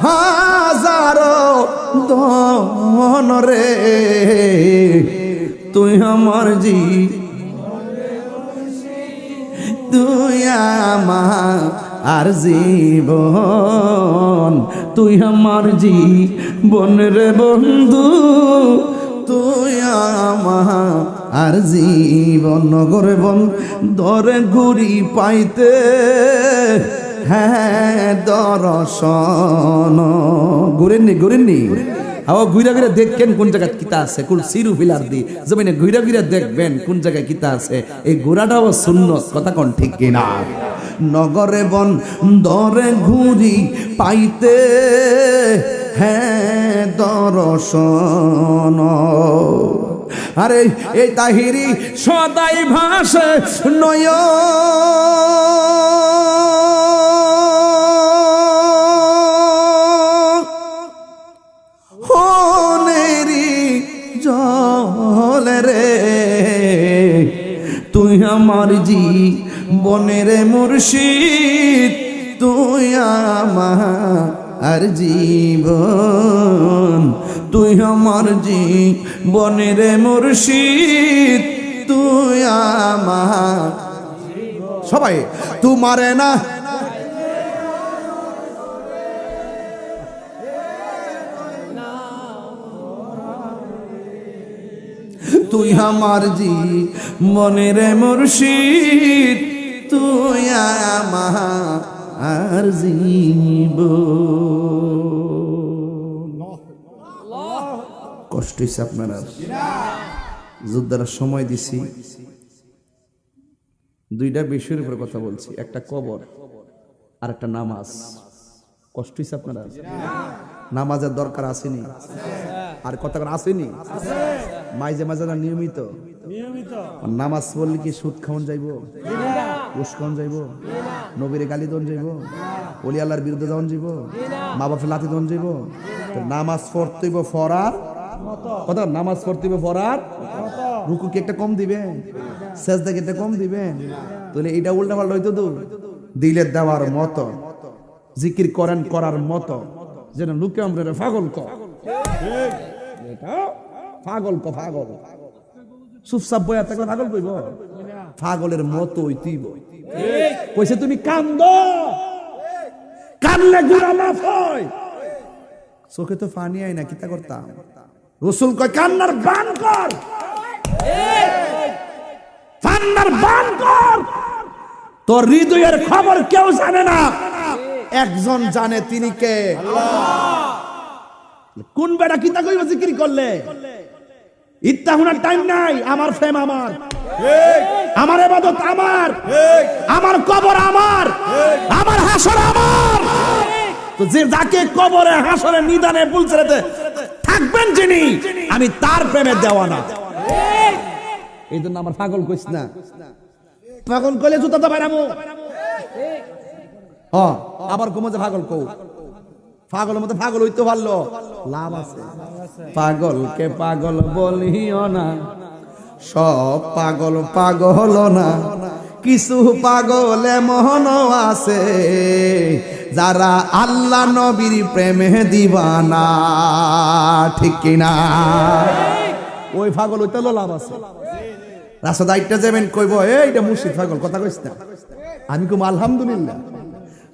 হাজারো দন রে, তুই আমার তুই আমার আর জীবন, তুই আমার জীবন রে বন্ধু, তুই আমার আর জীবন। নগরে বন দরে ঘুরি পাইতে, হ্যাঁ দর্শন। ঘুরেননি ঘুরেননি আও ঘুরা ঘুরা দেখবেন কোন জায়গায় কিতা আছে, কোন সিরু ফিলার দি জমিনে ঘুরা ঘুরা দেখবেন কোন জায়গায় কিতা আছে। এই ঘোরাটাও সুন্নত, কথা কোন ঠিক কিনা? নগরে বন দরে ঘুরি পাইতে, হ্যাঁ দর্শন। আরে এই তাহিরি সদাই ভাসে নয় হনেরি জল রে, তুই আমার জীবনের মুর্শিদ, তুই আমার জীবন, তুই আমার জীবনের মুর্শিদ, তুই আমার। সবাই তোমারে না তুই আমার জীবনের মুর্শিদ, তুই আমার জীবন। কষ্ট হয়েছে আপনারা, যোদ্ধারা সময় দিছি, দুইটা বিষয়ের উপরে কথা বলছি, একটা কবর আর একটা নামাজ। কষ্ট হয়েছে আপনারা, নামাজের দরকার আসেনি, আর কথা আসেনি মাঝে মাঝে না নিয়মিত নামাজ পড়লে কি সুদ খাওয়ান যাইব, ঘুষ খাওয়ান যাইব, নবীরে গালি দন যাইব, ওলি আল্লাহর বিরুদ্ধে দন যাইব, মা বাপের লাথি দন যাইব। নামাজ পড়তেইব ফরার কথা, নামাজ পড়তেইব ফরার। রুকু কি একটা কম দিবে, সেজদা কি একটা কম দিবে? তাহলে এটা উল্টা পাল্টা হইতো তো, দিলের দেওয়ার মতো, জিকির করেন করার মতো, যেন লুকে আমরা পাগল কর, পাগল ক পাগল, চুপচাপ বয়া থাকলে পাগল কইব, পাগলের মতো হইতিব। কইছে তুমি কান্দ, কানলে গুনাহ মাফ হয়। চোখে তো পানি আয় না, কিতা করতাম? রাসূল কয় কান্নার বান কর, কান্নার বান কর। তোর হৃদয়ের খবর কেউ জানে না, একজন জানে, তিনি কে? আল্লাহ। কোন বেটা কিতা কইব জিকির করলে? ইত্তা হুনার টাইম নাই, আমার ফেম আমার, আমার ইবাদত আমার, আমার কবর আমার, আমার হাসর আমার। তো যে যাকে কবরে হাসরে নিদানে পুলসেরাতে থাকবেন যিনি, আমি তার প্রেমে দেওয়ানা। এই জন্য আমার পাগল কইস না, পাগল কইলে জুতা তো বাইরামু। আবার কমে যে পাগল কও, পাগলের মতো পাগল হইতে পারলো লাভ আছে। পাগলকে পাগল বলিও না, সব পাগল পাগল না, কিছু পাগল এমন আছে যারা আল্লাহ নবীর প্রেমে দিবানা, ঠিক কিনা? ওই পাগল হইতে লাভ আছে। রাস্তা দায়িত্ব যাবেন, কইব এইটা মুর্শিদ পাগল, কথা কইস না। আমি কম আলহামদুলিল্লাহ।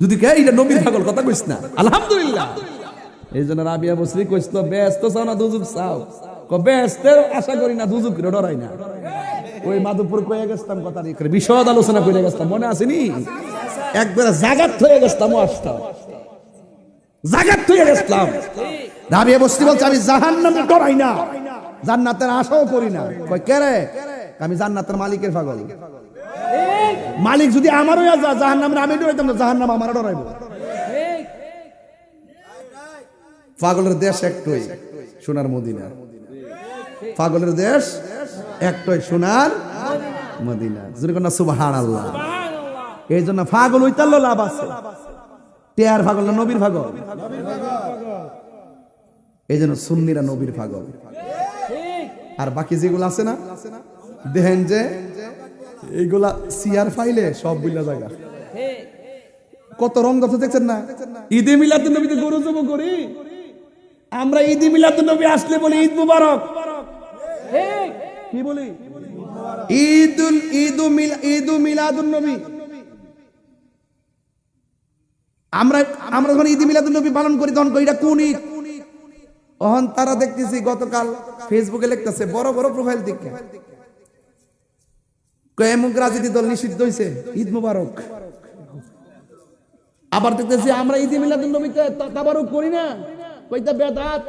যদি কে এটা নবীর পাগল, কথা কইস না, আলহামদুলিল্লাহ। এই জন্য রাবিয়া বসরি কইছিল, ব্যস্ত চাও না দুজুক চাও? ব্যস্তের আশা করি না, দুজুক ডরাই না। ওই মাধবপুর কয়ে গেছিলাম, কথা বিশদ আলোচনা করে গেছিলাম, মনে আসেনি? একবার জাগাত হয়ে গেছিলাম, আসতাম জাগাত হয়ে গেছিলাম। রাবিয়া বসরি বলছে, আমি জাহান্নামে ডরাই না, জান্নাতের আশাও করি না। কই কে রে? আমি জান্নাতের মালিকের পাগল। মালিক যদি আমারও জাহান্নামে, আমি ডরাইতাম না, জাহান্নাম আমার ডরাইব। পাগলের দেশ একটাই, সোনার মদিনা। পাগলের দেশ একটাই, সোনার মদিনা। যদি কোন সুবহানাল্লাহ। এই জন্য পাগল হইতালো লাভ আছে। টেয়ার পাগল না নবীর পাগল? এই জন্য সুন্নিরা নবীর পাগল। আর বাকি যেগুলো আছে না, দেখেন যে এইগুলা সিয়ার ফাইলে সব বুঝলা জায়গা, কত রং দর্শক দেখছেন না? ঈদে মিলাদুন নবীতে গরু জব করি আমরা, ঈদে মিলাদুন নবী আসলে বলি ঈদ মুবারক। কি বলি? ঈদু মিলাদুন নবী। আমরা যখন ঈদ মিলাদুন নবী পালন করি, তখন এটা কোন ঈদ? অহন তারা দেখতেছি গতকাল ফেসবুকে লিখতেছে, বড় বড় প্রোফাইল দিকে, কয়েমুক রাজনীতি দল নিষিদ্ধ হয়েছে, ঈদ মুবারক। আবার দেখতেছি আমরা ঈদ মিলাদুন নবীতে তাবারুক করি না, কইতা বেদাত।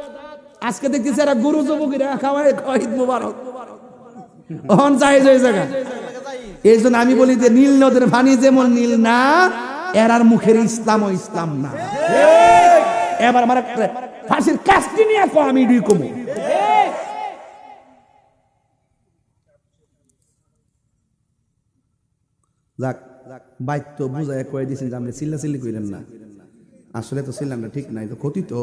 আজকে দেখতেছি এরা গরু জবকিরা খাওয়ায় ঈদ মুবারক। অহন যায় যায় জায়গা। এই জন্য আমি বলি যে নীল নদের পানি যেমন নীল না, এরার মুখের ইসলাম ও ইসলাম না। এবার আমার একটা ফাঁসির কাজটি নিয়ে আমি এডি কমু। যাক বাইক তো বুঝায় কয়ে দিয়েছেন যে আপনি চিল্লাচিল্লি কইলেন না, আসলে তো ছিলেন না, ঠিক নাই তো ক্ষতি তো